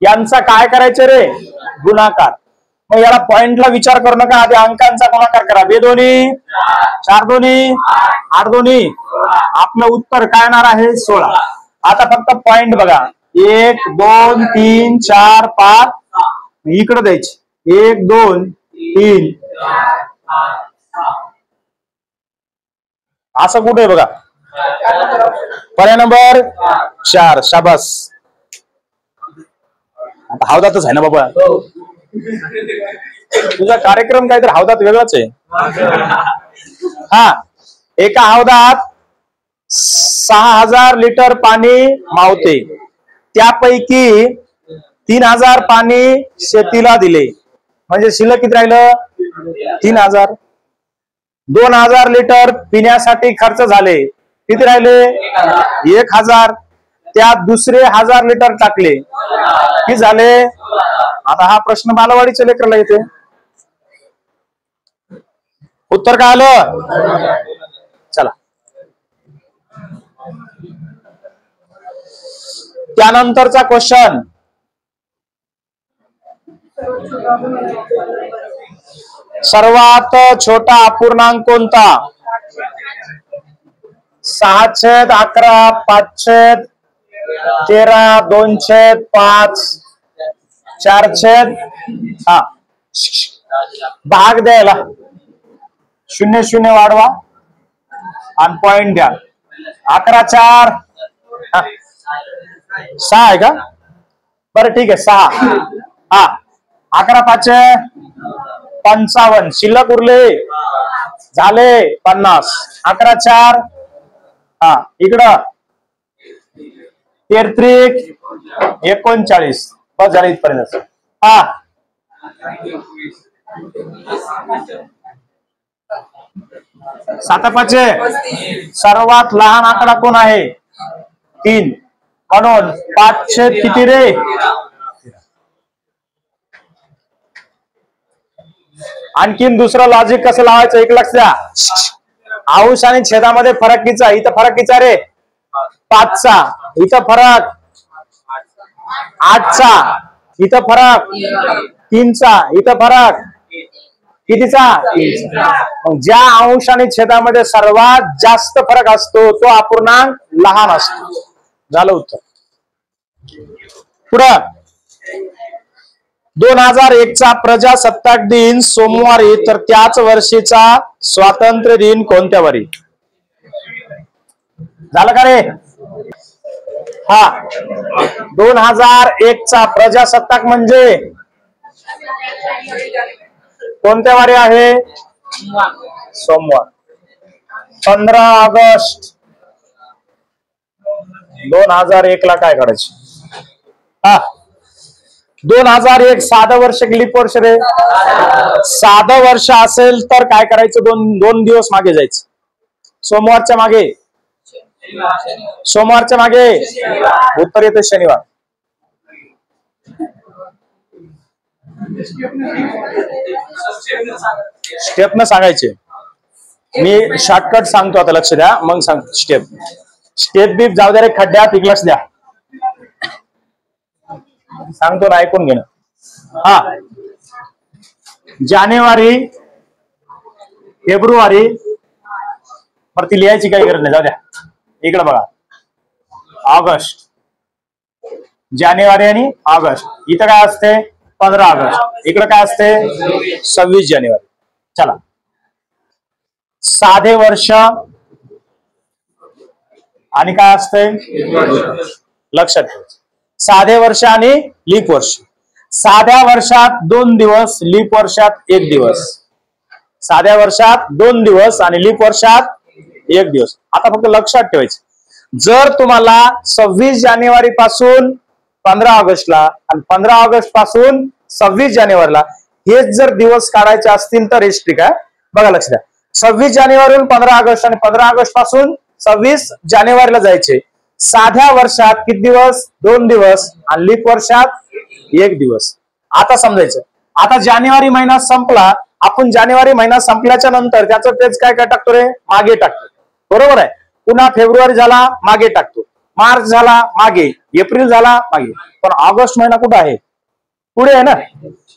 यांचा काय करायचे रे? गुणाकार. मग याला पॉइंटला विचार करू नका, आधी अंकांचा गुणाकार करा. 2 दोन्ही 4 दोन्ही 8 दोन्ही. आपलं उत्तर काय येणार आहे? 16. आता फक्त पॉइंट बघा. 1 2 3 4 5 इकडे द्यायची. 1 2 3 असं कुठे बघा. पर्याय नंबर 4. शाबास. आता हौदातच आहे ना बाबा. तुझा कार्यक्रम काहीतरी हौदात वेगळाच आहे. एका हौदात 6000 लिटर पाणी मावते, त्यापैकी 3000 पाणी शेतीला दिले, म्हणजे शिल्लक किती राहिलं? 3000. 2000 लिटर पिण्यासाठी खर्च झाले, किती राहिले? 1000. त्यात दुसरे 1000 लिटर टाकले, किती झाले? आता हा प्रश्न बालवाडीच्या लेकराला येते. उत्तर काय आलं? चला, त्यानंतरचा क्वेश्चन. सर्वात छोटा अपूर्णांक कोणता? 6/11, 5/13, 2/5, 4/, भाग द्यायला 0 वाढवा आणि पॉइंट द्या. 11/4 6 आहे का? बरं ठीक आहे, 6. 11/5 55, शिल्लक उरले झाले 50. 11/4 इकडं 33 39, बस झाले इथपर्यंत. 7/5 सर्वात लहान आकडा कोण आहे? 3, म्हणून 5 किती रे? आणखीन दुसरं लॉजिक कसं लावायचं एक लक्ष द्या. अंश आणि छेदामध्ये फरक किचा? इथं फरक किचा रे? 5चा. इथं फरक 8चा. इथं फरक 3चा. इथं फरक कितीचा? 3चा. मग ज्या अंश आणि छेदामध्ये सर्वात जास्त फरक असतो तो अपूर्णांक लहान असतो. झालं उत्तर. पुढं 2001चा प्रजासत्ताक दिन सोमवारी, तर त्याच वर्षीचा स्वातंत्र्य दिन कोणत्या वारी? झालं का रे? 2001चा प्रजासत्ताक म्हणजे कोणत्या वारी आहे? सोमवार. 15 ऑगस्ट 2001 ला काय करायचे? 2001 साधं वर्ष की लीप वर्ष रे? साधं वर्ष असेल तर काय करायचं? दोन दिवस मागे जायचं. सोमवारच्या मागे. सोमवारच्या मागे उत्तर येते शनिवार. स्टेप न सांगायचे. मी शॉर्टकट सांगतो, आता लक्ष द्या, मग सांग स्टेप. स्टेप बीप जाऊ द्या रे खड्ड्यात, एक लक्ष द्या, सांगतो ना, ऐकून घेणं. जानेवारी, फेब्रुवारी, ती लिहायची काही गरज नाही, जाऊ द्या. इकडे बघा, ऑगस्ट, जानेवारी आणि ऑगस्ट. इथं काय असते? 15 ऑगस्ट. इकडे काय असते? 26 जानेवारी. चला, साधे वर्ष आणि काय असते? लक्षात ठेवा, साधे वर्ष आणि लीप वर्ष. साध्या वर्षात 2 दिवस, लीप वर्षात 1 दिवस. साध्या वर्षात 2 दिवस आणि लीप वर्षात 1 दिवस. आता फक्त लक्षात ठेवायचं, जर तुम्हाला 26 जानेवारी पासून 15 ऑगस्टला आणि 15 ऑगस्ट पासून 26 जानेवारीला हेच जर दिवस काढायचे असतील तर हिस्ट्रिक आहे. बघा लक्ष द्या, 26 जानेवारीहून 15 ऑगस्ट आणि 15 ऑगस्ट पासून 26 जानेवारीला जायचे. साध्या वर्षात किती दिवस? 2 दिवस आणि लीप वर्षात 1 दिवस. आता समजायचं, आता जानेवारी महिना संपला, आपण जानेवारी महिना संपल्याच्या नंतर त्याचं पेज काय काय टाकतो रे? मागे टाकतो, बरोबर आहे. पुन्हा फेब्रुवारी झाला, मागे टाकतो. मार्च झाला, मागे. एप्रिल झाला, मागे. पण ऑगस्ट महिना कुठं आहे? पुढे आहे ना.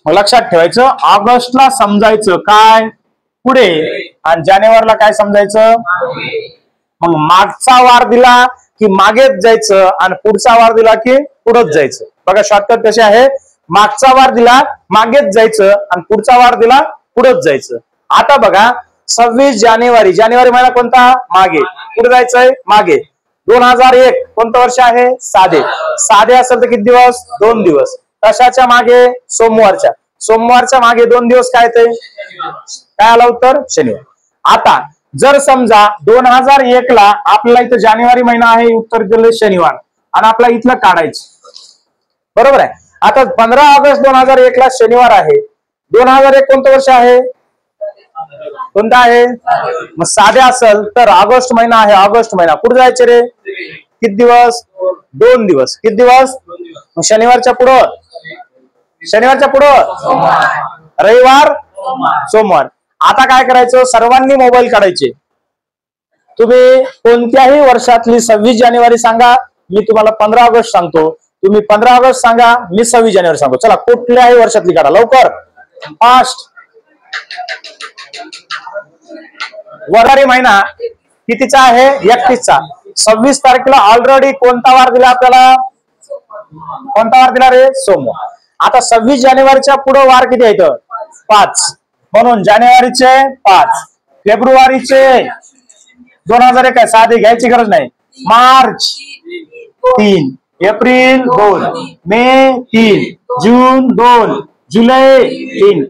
मग लक्षात ठेवायचं, ऑगस्टला समजायचं काय? पुढे, आणि जानेवारीला काय समजायचं? मग मागचा वार दिला की मागेच जायचं आणि पुढचा वार दिला की पुढेच जायचं. बघा शॉर्टकट कसे आहे, मागचा वार दिला मागेच जायचं आणि पुढचा वार दिला पुढेच जायचं. आता बघा 26 जानेवारी, जानेवारी महिना कोणता? मागे. पुढे जायचंय मागे. 2001 कोणतं वर्ष आहे? साधे. साधे असेल तर किती दिवस? 2 दिवस. कशाच्या मागे? सोमवारच्या. सोमवारच्या मागे 2 दिवस काय ते? काय आला उत्तर? शनिवार. आता जर समजा 2001 ला आपल्याला इथं जानेवारी महिना आहे, उत्तर दिलं शनिवार, आणि आपला इथलं काढायचं, बरोबर आहे. आता 15 ऑगस्ट 2001 ला शनिवार आहे. 2001 कोणतं वर्ष आहे? कोणता आहे? मग साधे असेल तर ऑगस्ट महिना आहे, ऑगस्ट महिना कुठे जायचे रे? किती दिवस? 2 दिवस. किती दिवस? मग शनिवारच्या पुढं, शनिवारच्या पुढं रविवार, सोमवार. आता काय करायचं? सर्वांनी मोबाईल काढायचे. तुम्ही कोणत्याही वर्षातली 26 जानेवारी सांगा, मी तुम्हाला 15 ऑगस्ट सांगतो. तुम्ही 15 ऑगस्ट सांगा, मी 26 जानेवारी सांगतो. चला, कुठल्याही वर्षातली काढा लवकर, फास्ट. वरारी महिना कितीचा आहे? 31चा. 26 तारखेला ऑलरेडी कोणता वार दिला आपल्याला? कोणता वार दिला रे? सोमवार. आता 26 जानेवारीच्या पुढे वार किती आहेत? 5. म्हणून जानेवारीचे 5, फेब्रुवारीचे 2001 आहे, साधे घ्यायची गरज नाही. मार्च 3, एप्रिल 2, मे 3, जून 2, जुलै 3,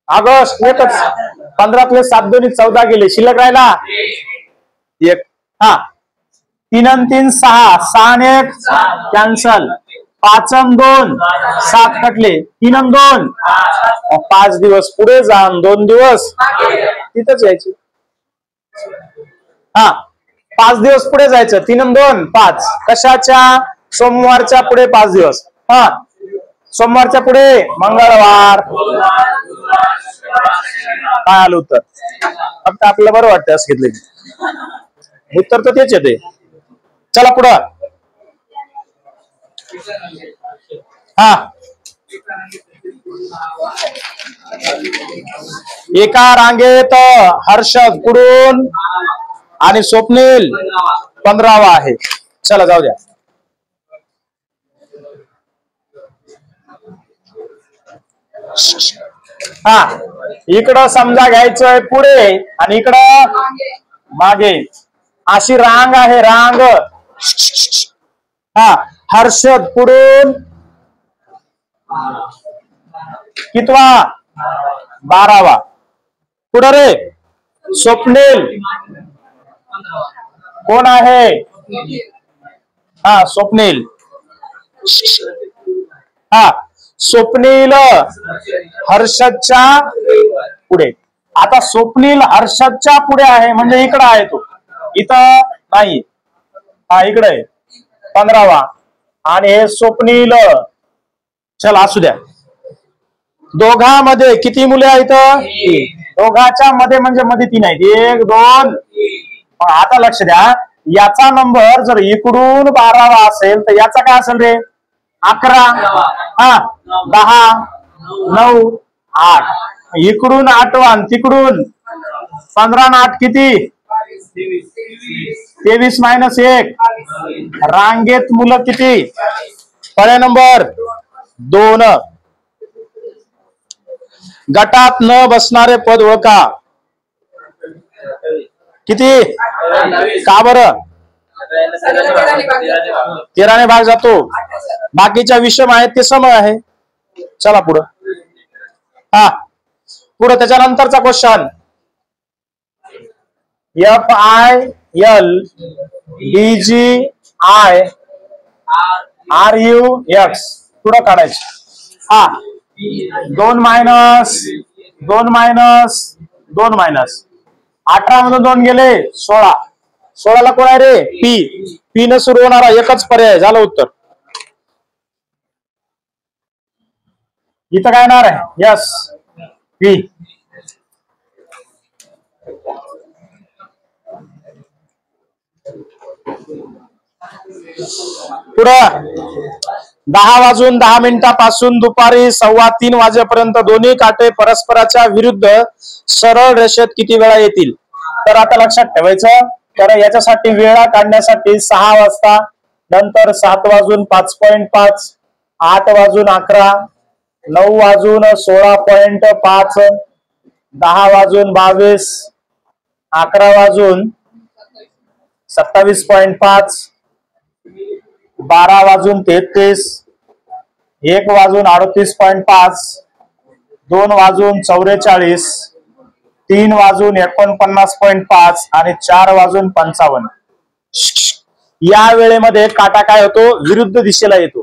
ऑगस्ट एकच. 15 7 2 14 गेले, शिल्लक राहिला 1. हा, 3 आणि 3 6, 6 आणि 1 कॅन्सल, 5 आणि 2 7 कटले, 3 आणि 2 5 दिवस पुढे जा, 2 दिवस तिथंच यायचे. हा, 5 दिवस पुढे जायचं, 3 आणि 2 5. कशाच्या? सोमवारच्या पुढे 5 दिवस. हा, सोमवारच्या पुढे मंगळवार. काय आलं उत्तर? फक्त आपल्याला बरं वाटतं असं घेतलं, उत्तर तर तेच येते. चला पुढं. हा, एका रांगेत हर्षद पुढून आणि स्वप्नील 15वा आहे. चला जाऊ द्या. हा, इकडं समजा घ्यायचंय पुढे आणि इकडं मागे, अशी रांग आहे, रांग. हा, हर्षद पुढून कितवा? 12वा. पुढे रे स्वप्नील कोण आहे? हा, स्वप्नील. हा, स्वप्नील हर्षदच्या पुढे. आता स्वप्नील हर्षदच्या पुढे आहे म्हणजे इकडं आहे, तो इथं नाही. हा, इकडे आहे 15वा, आणि हे स्वप्नील. चल असू द्या. दोघांमध्ये किती मुले आहेत? दोघाच्या मध्ये म्हणजे मध्ये 3 आहेत, 1 2. आता लक्ष द्या, याचा नंबर जर इकडून 12वा असेल तर याचा काय असेल रे? 11. हा, 10 9 8. इकडून 8वा, तिकडून 15 आणि 8 किती? 23 मायनस 1. रांगेत मुलं किती? पर्याय नंबर 2. गटात न बसणारे पद ओळखा. किती? का बरं? 13ने भाग जातो. बाकीच्या विषम आहेत ते सम आहे. चला पुढं. हा, पुढे त्याच्यानंतरचा क्वेश्चन. FIL DGI RUX पुढं काढायचं. हा, 2 मायनस 2 मायनस 2 मायनस 18 मधून 2 गेले 16. 16ला कोण आहे रे? पी न सुरू होणारा एकच पर्याय. झालं उत्तर. इथं काय येणार आहे? Yes, P. पुढं 10 वाजून 10 मिनिटापासून दुपारी 2:15 वाजेपर्यंत दोन्ही काटे परस्पराच्या विरुद्ध सरळ रेषेत किती वेळा येतील? तर आता लक्षात ठेवायचं, तर याच्यासाठी वेळा काढण्यासाठी 6 वाजता, नंतर 7 वाजून 5.5, 8 वाजून 11, 9 वाजून 16.5, 10 वाजून 22, 11 वाजून 27.5, 12 वाजून 33, 1 वाजून 38.5, 2 वाजून 44, 3:49.5 आणि 4:55. या वेळेमध्ये काटा काय होतो? विरुद्ध दिशेला येतो.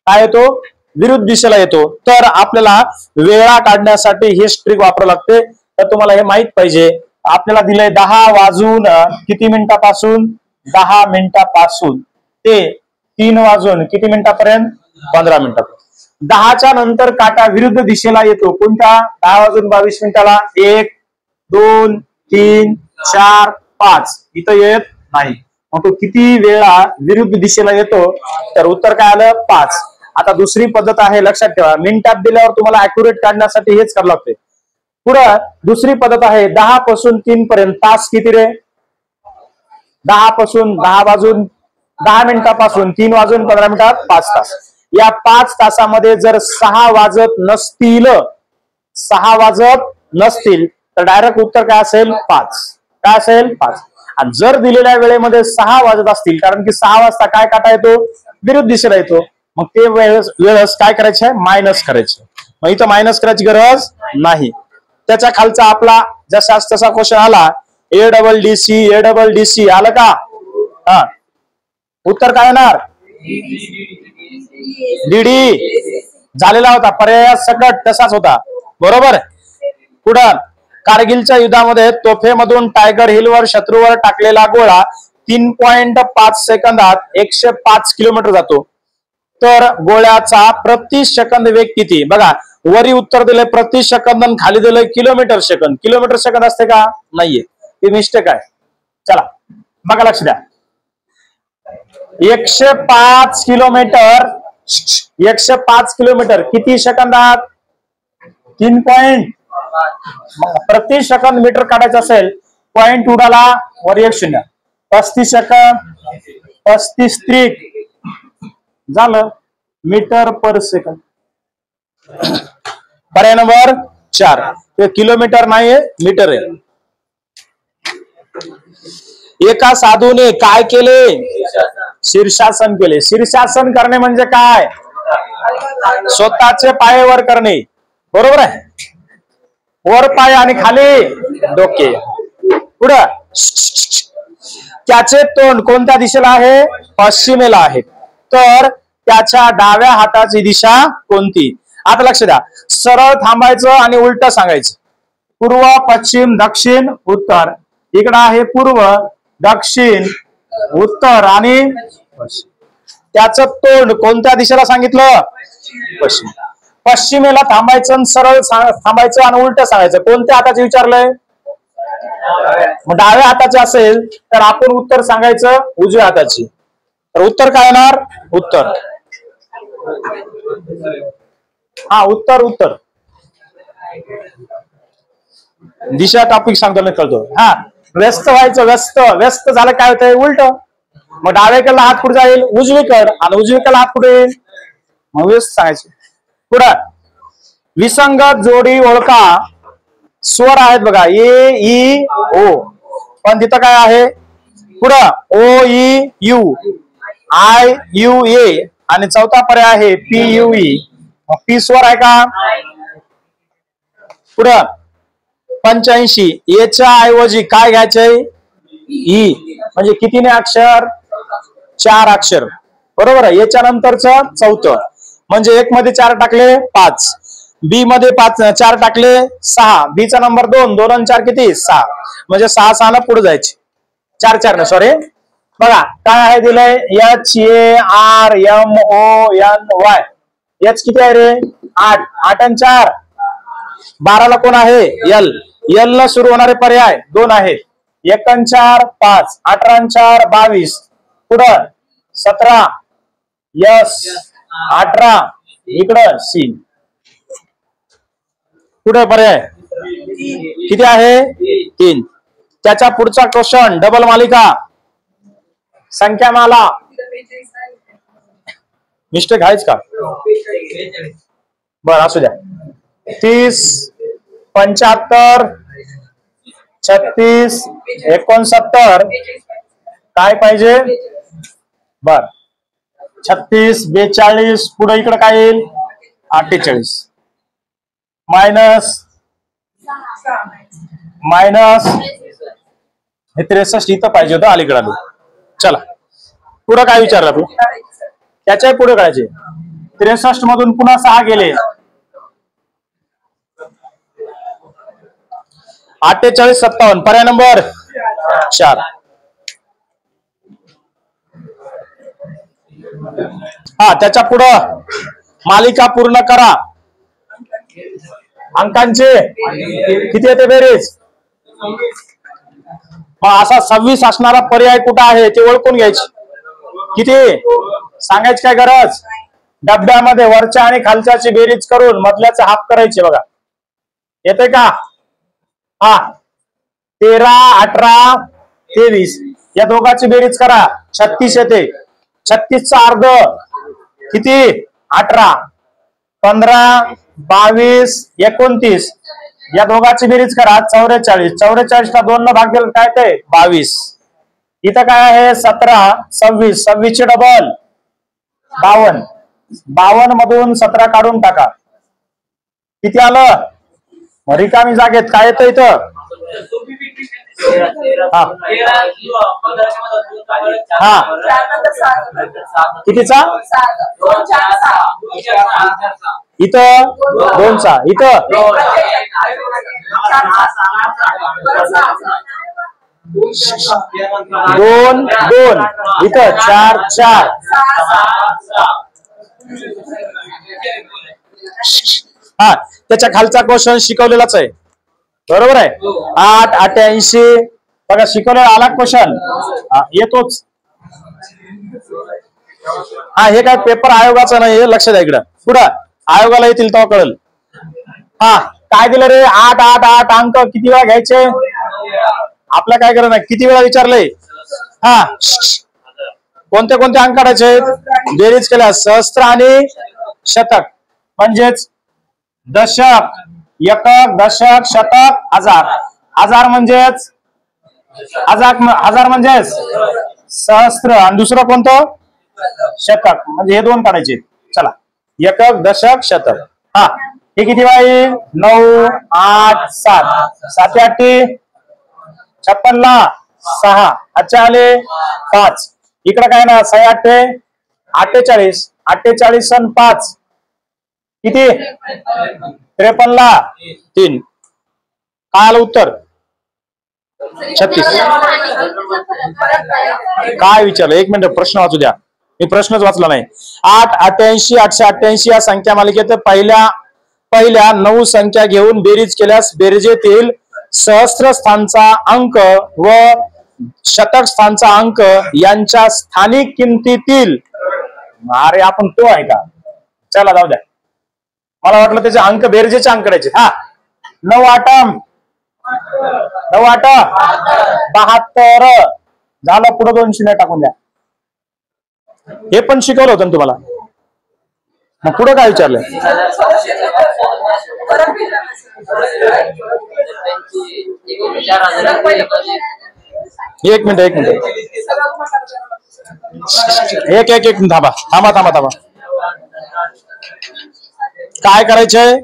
काय येतो? विरुद्ध दिशेला येतो. तर आपल्याला वेळा काढण्यासाठी हे ट्रिक वापरावं लागते. तर तुम्हाला हे माहित पाहिजे. आपल्याला दिलंय 10 वाजून किती मिनिटापासून? 10 मिनिटापासून ते 3 वाजून किती मिनिटापर्यंत? 15 मिनिटापर्यंत. 10च्या नंतर काटा विरुद्ध दिशेला येतो. कोणता? 10 वाजून 22 मिनिटाला 1, 2, 3, 4, 5 इथं येत नाही. मग तो किती वेळा विरुद्ध दिशेला येतो? तर उत्तर काय आलं? 5. आता दुसरी पद्धत आहे, लक्षात ठेवा. मिनिटात दिल्यावर तुम्हाला अॅक्युरेट काढण्यासाठी हेच करावं लागते. पुढं दुसरी पद्धत आहे 10 पासून 3 पर्यंत. तास किती रे? 10 पासून 10 वाजून 10 मिनिटापासून 3 वाजून 15 मिनिटात 5 तास. या 5 तासामध्ये जर 6 वाजत नसतील तर डायरेक्ट उत्तर काय असेल? 5. काय असेल? 5. आणि जर दिलेल्या वेळेमध्ये 6 वाजत असतील, कारण की 6 वाजता काय काटा येतो? विरुद्ध दिशेला येतो. मग ते वेळेस काय करायचं आहे? मायनस करायचं. मग इथं मायनस करायची गरज नाही. त्याच्या खालचा आपला जसाच तसा क्वेश्चन आला, ADDC आलं का? हा, उत्तर काय येणार? डीडी झालेला होता. पर्याय सकट तसाच होता. बरोबर. पुढं कारगिलच्या युद्धामध्ये तोफेमधून टायगर हिलवर शत्रूवर टाकलेला गोळा 3.5 सेकंदात 105 किलोमीटर जातो. तर गोळ्याचा प्रति सेकंद वेग किती? बघा, वरी उत्तर दिले प्रति सेकंद आणि खाली दिलंय किलोमीटर सेकंद. किलोमीटर सेकंद असते का? नाहीये. ही मिस्टेक आहे. चला बघा, लक्ष द्या. 105 किलोमीटर 105 किलोमीटर किती सेकंदात? 3 पॉइंट. प्रति सेकंद मीटर काढायचं असेल, पॉइंट उडाला वर 1 0. 35 सेकंद 35 त्रिक झालं मीटर पर सेकंद. पर्याय नंबर 4. ते किलोमीटर नाहीये, मीटर आहे. एका साधूने काय केले? शीर्षासन केले. शीर्षासन करणे म्हणजे काय? स्वतःचे पाय वर करणे. बरोबर आहे. वर पाय आणि खाली डोके. पुढं त्याचे तोंड कोणत्या दिशेला आहे? पश्चिमेला आहे. तर त्याच्या डाव्या हाताची दिशा कोणती? आता लक्ष द्या. सरळ थांबायचं आणि उलट सांगायचं. पूर्व, पश्चिम, दक्षिण, उत्तर. इकडं आहे पूर्व, दक्षिण, उत्तर आणि पश्चिम. त्याचं तोंड कोणत्या दिशेला सांगितलं? पश्चिम. पश्चिमेला थांबायचं, सरळ थांबायचं आणि उलट सांगायचं. कोणत्या हाताचे विचारलंय? डाव्या हाताचे असेल तर आपण उत्तर सांगायचं उजव्या हाताची. तर उत्तर काय येणार? उत्तर. हा, उत्तर. दिशा टॉपिक सांगतो मी, कळतो. हा, व्यस्त व्हायचं. व्यस्त झालं काय होतंय? उलट. मग डावेकडला हात कुठे जाईल? उजवीकड. आणि उजवीकडला हात कुठे येईल? मग व्यस्त सांगायचं. पुढं विसंगत जोडी ओळखा. स्वर आहेत बघा, ए, ई, ओ. पण तिथं काय आहे? पुढं ओ, ई, यू, आय, यू, ए आणि चौथा पर्याय आहे पी, यू, ई. पी स्वर आहे का? पुढं 85. याच्या ऐवजी काय घ्यायचंय? ई. म्हणजे कितीने अक्षर? 4 अक्षर. बरोबर आहे. याच्या नंतरचं चौथं. म्हणजे 1 मध्ये 4 टाकले 5, बी मध्ये 4 टाकले 6, बी चा नंबर 2, 2 आणि 4 किती? 6. म्हणजे 6 6 ला पुढे जायचे. 4 4 ना, सॉरी. बघा काय आहे दिलंय? HARMONY. एच किती आहे रे? 8. 8 आणि 4 12 ला कोण आहे? एल. एल ला सुरू होणारे पर्याय 2 आहेत. 1 आणि 4 5, 18 आणि 4 22. पुढं 17 यस, 18 इकडं सी. पुढे पर्याय किती आहे? 3. त्याच्या पुढचा क्वेश्चन डबल मालिका संख्यामाला. मिस्टेक आहेच का? बर, असू द्या. 30 75 36 69 काय पाहिजे? बर, 36 42. पुढे इकडे काय येईल? 48 मायनस मायनस हे 63 इथं पाहिजे होतं, अलीकडे आलो. चला पुढं काय विचारलं तू? त्याच्याही पुढे करायचे. 63 मधून पुन्हा 6 गेले. 48 57 पर्याय नंबर 4. हा त्याच्या पुढं मालिका पूर्ण करा. अंकांचे किती येते बेरीज? मग असा 26 असणारा पर्याय कुठं आहे ते ओळखून घ्यायची. किती सांगायची काय गरज? डब्यामध्ये वरच्या आणि खालच्याची बेरीज करून मधल्याचे हाफ करायचे. बघा येते का? हा 13 18 23 या दोघांची बेरीज करा. 36 येते. 36 चा अर्ध किती? 18 15 22 29 या दोघांची बेरीज करा. 44 44 ला 2 न भाग दिला काय ते 22. इथं काय आहे? 17 26 26 चे डबल 52 52 मधून 17 काढून टाका. किती आलं? रिकामी जागेत काय येतं इथं? हा कितीचा? इथं 2चा. इथं 2 2 इथं 4 4. हा त्याच्या खालचा क्वेश्चन शिकवलेलाच आहे. बरोबर आहे. 8 88 बघा शिकवलेला आला क्वेश्चन येतोच. हा हे काय पेपर आयोगाचं नाही, हे लक्ष द्या. इकडं पुढं आयोगाला येतील तेव्हा कळेल. हा काय दिलं रे? 8 8 8 अंक किती वेळा घ्यायचे? आपल्या काय करत नाही. किती वेळा विचारलंय? हा कोणते कोणते अंक काढायचे? बेरीज केल्या सहस्त्र आणि शतक म्हणजेच दशक एकक दशक शतक हजार. हजार म्हणजेच हजार म्हणजेच सहस्त्र आणि दुसरं कोणतं? शतक. म्हणजे हे 2 काढायचे. चला एकक दशक शतक. हा हे किती वेळा? 9 8 7 7 8 56 ला 6 अच्छा आले 5. इकडे काय ना 6 8 48 48 आणि 5 किती? 53 ला 3. काय आलं उत्तर? 36. काय विचारलं? 1 मिनिट प्रश्न वाचू द्या. मी प्रश्नच वाचला नाही. 8 88 888 या संख्या मालिकेत पहिल्या 9 संख्या घेऊन बेरीज केल्यास बेरजेतील सहस्त्र स्थानचा अंक व शतक स्थानचा अंक यांच्या स्थानिक किमतीतील. अरे आपण तो आहे का? चला जाऊ द्या. मला वाटलं त्याचे अंक बेरजेचे अंक करायचे. हा 9 8 9 8 72 झालं. पुढे 2 शून्य टाकून द्या. हे पण शिकवलं होतं ना तुम्हाला. मग पुढे काय विचारलं? एक मिनिट एक मिनिट थांबा थांबा थांबा थांबा. काय करायचंय?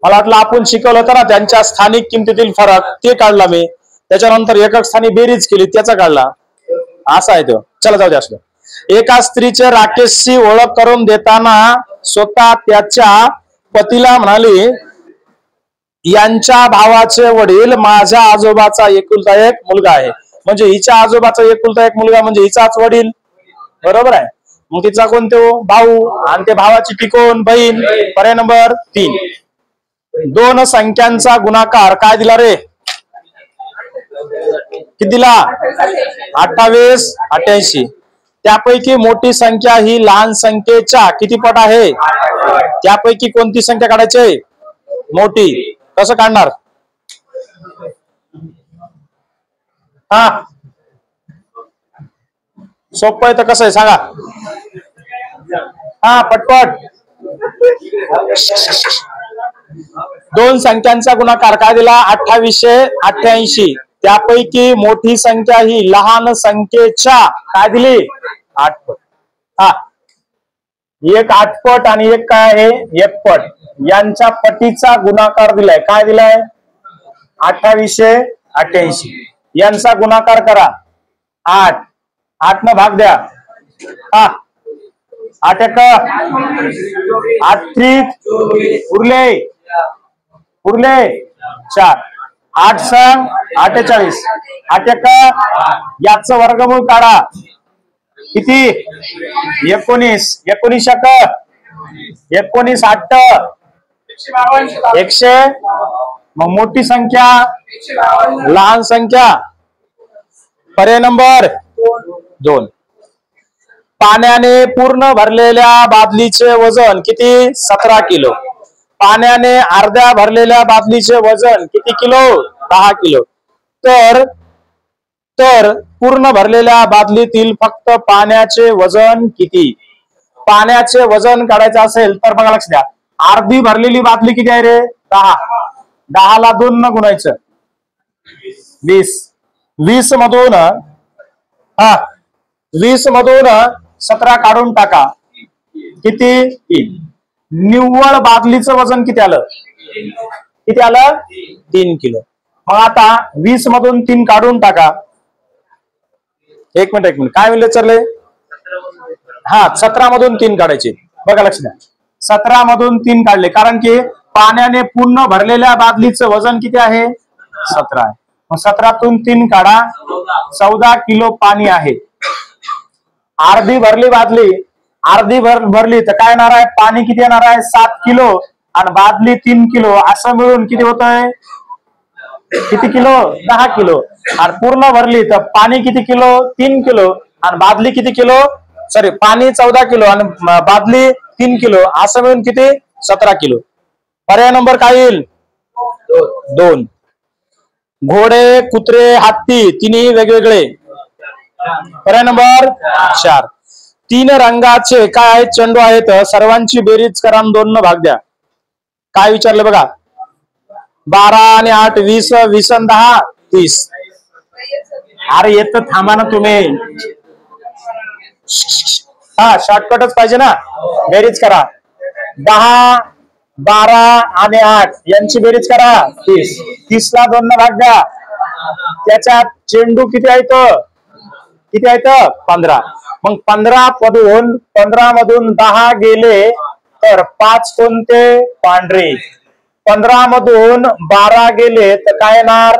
मला वाटलं आपण शिकवलं होतं ना त्यांच्या स्थानिक किमतीतील फरक, ते काढला मी. त्याच्यानंतर एकक स्थानी बेरीज केली, त्याचा काढला. असा आहे तो. चला जाऊ दे. असलं एका स्त्रीचे राकेशशी ओळख करून देताना स्वतः त्याच्या पतीला म्हणाली, यांच्या भावाचे वडील माझ्या आजोबाचा एकुलता एक मुलगा आहे. म्हणजे हिच्या आजोबाचा एकुलता एक मुलगा म्हणजे हिचाच वडील. बरोबर आहे. मग तिचा कोणतो? भाऊ. आणि ते भावाची ती कोण? बहीण. पर्याय नंबर 3. 2 संख्यांचा गुणाकार काय दिला रे? किती दिला? 28 88. त्यापैकी मोठी संख्या ही लहान संख्येच्या किती पट आहे? त्यापैकी कोणती संख्या काढायची? मोठी. कसं काढणार? हा सोपं आहे तर कसं आहे सांगा? हा पटपट. 2 संख्यांचा गुणाकार काय दिला? 2888. त्यापैकी मोठी संख्या ही लहान संख्येच्या काय दिली? 8 पट. हा एक 8 पट आणि एक काय आहे 1 पट, यांच्या पटीचा गुणाकार दिलाय. काय दिलाय 2888. यांचा गुणाकार करा 8, 8 न भाग द्या. 8 1 8 3 उरले 4, 8 संग 48, 8 1 याचं वर्गमूळ काढा. किती 19, 19 19 8 100. मग मोठी संख्या लहान संख्या. पर्याय नंबर 2. पाण्याने पूर्ण भरलेल्या बादलीचे वजन किती 17 किलो. पाण्याने अर्ध्या भरलेल्या बादलीचे वजन किती किलो 10 किलो. तर पूर्ण भरलेल्या बादलीतील फक्त पाण्याचे वजन किती. पाण्याचे वजन काढायचं असेल तर बघा लक्ष द्या. अर्धी भरलेली बादली किती आहे रे 10. 10 ला 2 न गुणायचं 20. 20 मधून 20 मधून 17 काढून टाका. किती 3. निव्वळ बादलीचं वजन किती आलं 3 किलो. मग आता 20 मधून 3 काढून टाका. एक मिनिट काय म्हणले विचारले. 17 मधून 3 काढायचे. बघा लक्ष द्या. 17 मधून 3 काढले कारण की पाण्याने पूर्ण भरलेल्या बादलीचं वजन किती आहे 17 आहे. मग 17तून 3 काढा 14 किलो पाणी आहे. अर्धी भरली बादली, अर्धी भरली तर काय येणार आहे पाणी किती येणार आहे 7 किलो आणि बादली 3 किलो. असं मिळून किती होत आहे किती किलो 10 किलो. आणि पूर्ण भरली तर पाणी किती किलो 3 किलो आणि बादली किती किलो पाणी 14 किलो आणि बादली 3 किलो. असं मिळून किती 17 किलो. पर्याय नंबर काय येईल 2. घोडे कुत्रे हत्ती तिन्ही वेगवेगळे. पर्याय नंबर 4. 3 रंगाचे काय चेंडू आहेत सर्वांची बेरीज करा 2 न भाग द्या. काय विचारलं बघा. 12 आणि 8 20, 20 आणि 10 30. अरे येत थांबा ना तुम्ही. शॉर्टकटच पाहिजे ना. बेरीज करा 10 12 आणि 8 यांची बेरीज करा 30. 30 ला 2 न भाग द्या. त्याच्यात चेंडू किती आहेत 15. मग 15 मधून 10 गेले तर 5 कोणते पांढरे. 15 मधून 12 गेले तर काय येणार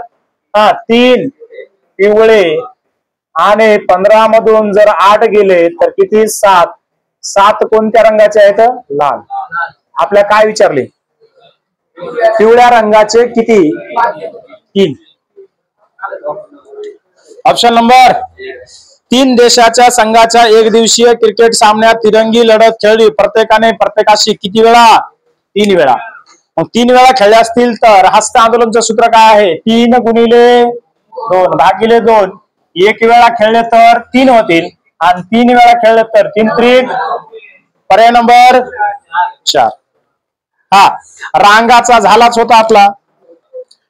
3 पिवळे. आणि 15 मधून जर 8 गेले तर किती 7. 7 कोणत्या रंगाचे आहेत लाल. आपल्या काय विचारले पिवळ्या रंगाचे किती 3. Option number 3. देशाच्या संघाच्या एक दिवसीय क्रिकेट सामन्यात तिरंगी लढत खेळली. प्रत्येकाने प्रत्येकाशी किती वेळा 3 वेळा. मग 3 वेळा खेळले असतील तर हस्त आंदोलनचं सूत्र काय आहे 3 गुणिले 2 भागिले 2. 1 वेळा खेळले तर 3 होतील आणि 3 वेळा खेळले तर 3 त्रिक. पर्याय नंबर 4. रांगाचा झालाच होता आपला.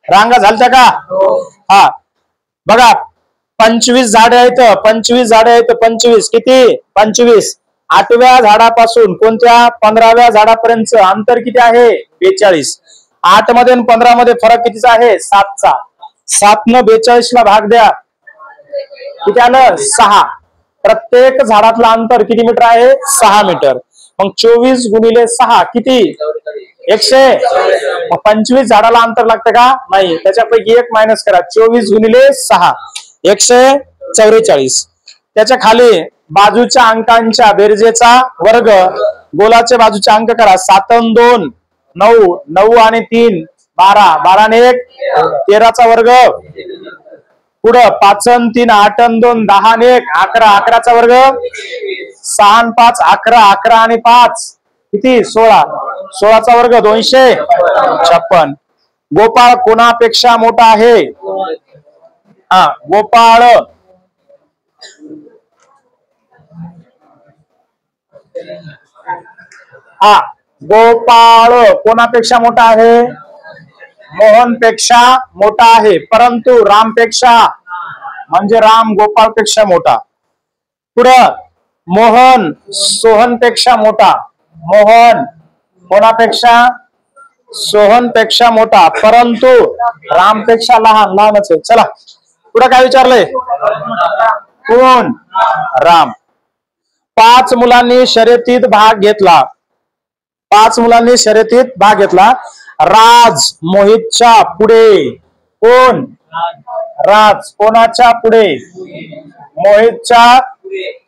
रांगा झालत्या का बघा 25 झाडे आहेत 25 किती 25. 8व्या झाडापासून कोणत्या 15व्या झाडापर्यंत अंतर किती आहे 42. 8 मध्ये आणि 15 मध्ये फरक कितीचा आहे 7चा. 7 न 42 ला भाग द्या किती आलं 6. प्रत्येक झाडातलं अंतर किती मीटर आहे 6 मीटर. मग 24 गुणिले 6 किती 100. मग 25 झाडाला अंतर लागतं का नाही. त्याच्यापैकी 1 मायनस करा. 24 गुणिले 6 144. त्याच्या खाली बाजूच्या अंकांच्या बेरजेचा वर्ग. गोलाचे बाजूचे अंक करा 7 आणि 2 9, 9 आणि 3 12, 12 आणि 1 13चा वर्ग. पुढं 5 आणि 3 8 आणि 2 10 आणि 1 11, 11चा वर्ग. 6 आणि 5 11, 11 आणि 5 किती 16, 16चा वर्ग 256. गोपाळ कोणापेक्षा मोठा आहे गोपाळ गोपाळ कोणापेक्षा मोठा आहे मोहनपेक्षा मोठा आहे. परंतु रामपेक्षा म्हणजे राम गोपाळपेक्षा मोठा. पुढं मोहन सोहनपेक्षा मोठा. मोहन कोणापेक्षा? सोहनपेक्षा मोठा, परंतु रामपेक्षा लहान. लहानच आहे. चला पुढे काय विचारलंय? कोण? राम. 5 मुलांनी शर्यतीत भाग घेतला. 5 मुलांनी शर्यतीत भाग घेतला. राज मोहितच्या पुढे. कोण? राज कोणाच्या पुढे? मोहितच्या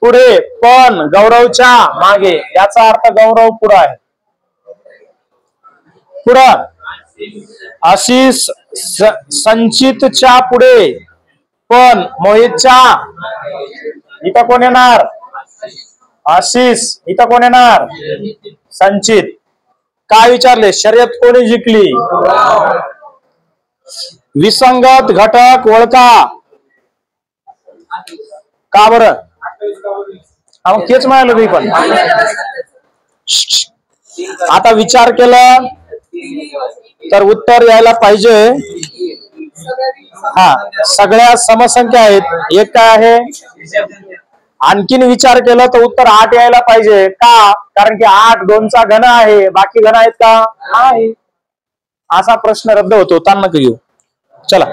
पुढे, पण गौरवच्या मागे. याचा अर्थ गौरव पुढे आहे. पुढं आशिष संचितच्या पुढे, पण मोहितच्या. इथं कोण येणार? आशिष. इथं कोण येणार? संचित. काय विचारले? शर्यत कोणी जिंकली? विसंगत घटक ओळखा. का बरं? मग तेच म्हणालो मी पण. आता विचार केला तर उत्तर यायला पाहिजे. हा, सगळ्या समसंख्या आहेत. एक काय आहे? आणखीन विचार केला तर उत्तर 8 यायला पाहिजे. का? कारण की 8 2चा घन आहे. बाकी घन आहेत का? आहे. असा प्रश्न रद्द होतो. ताण नका घेऊ. चला.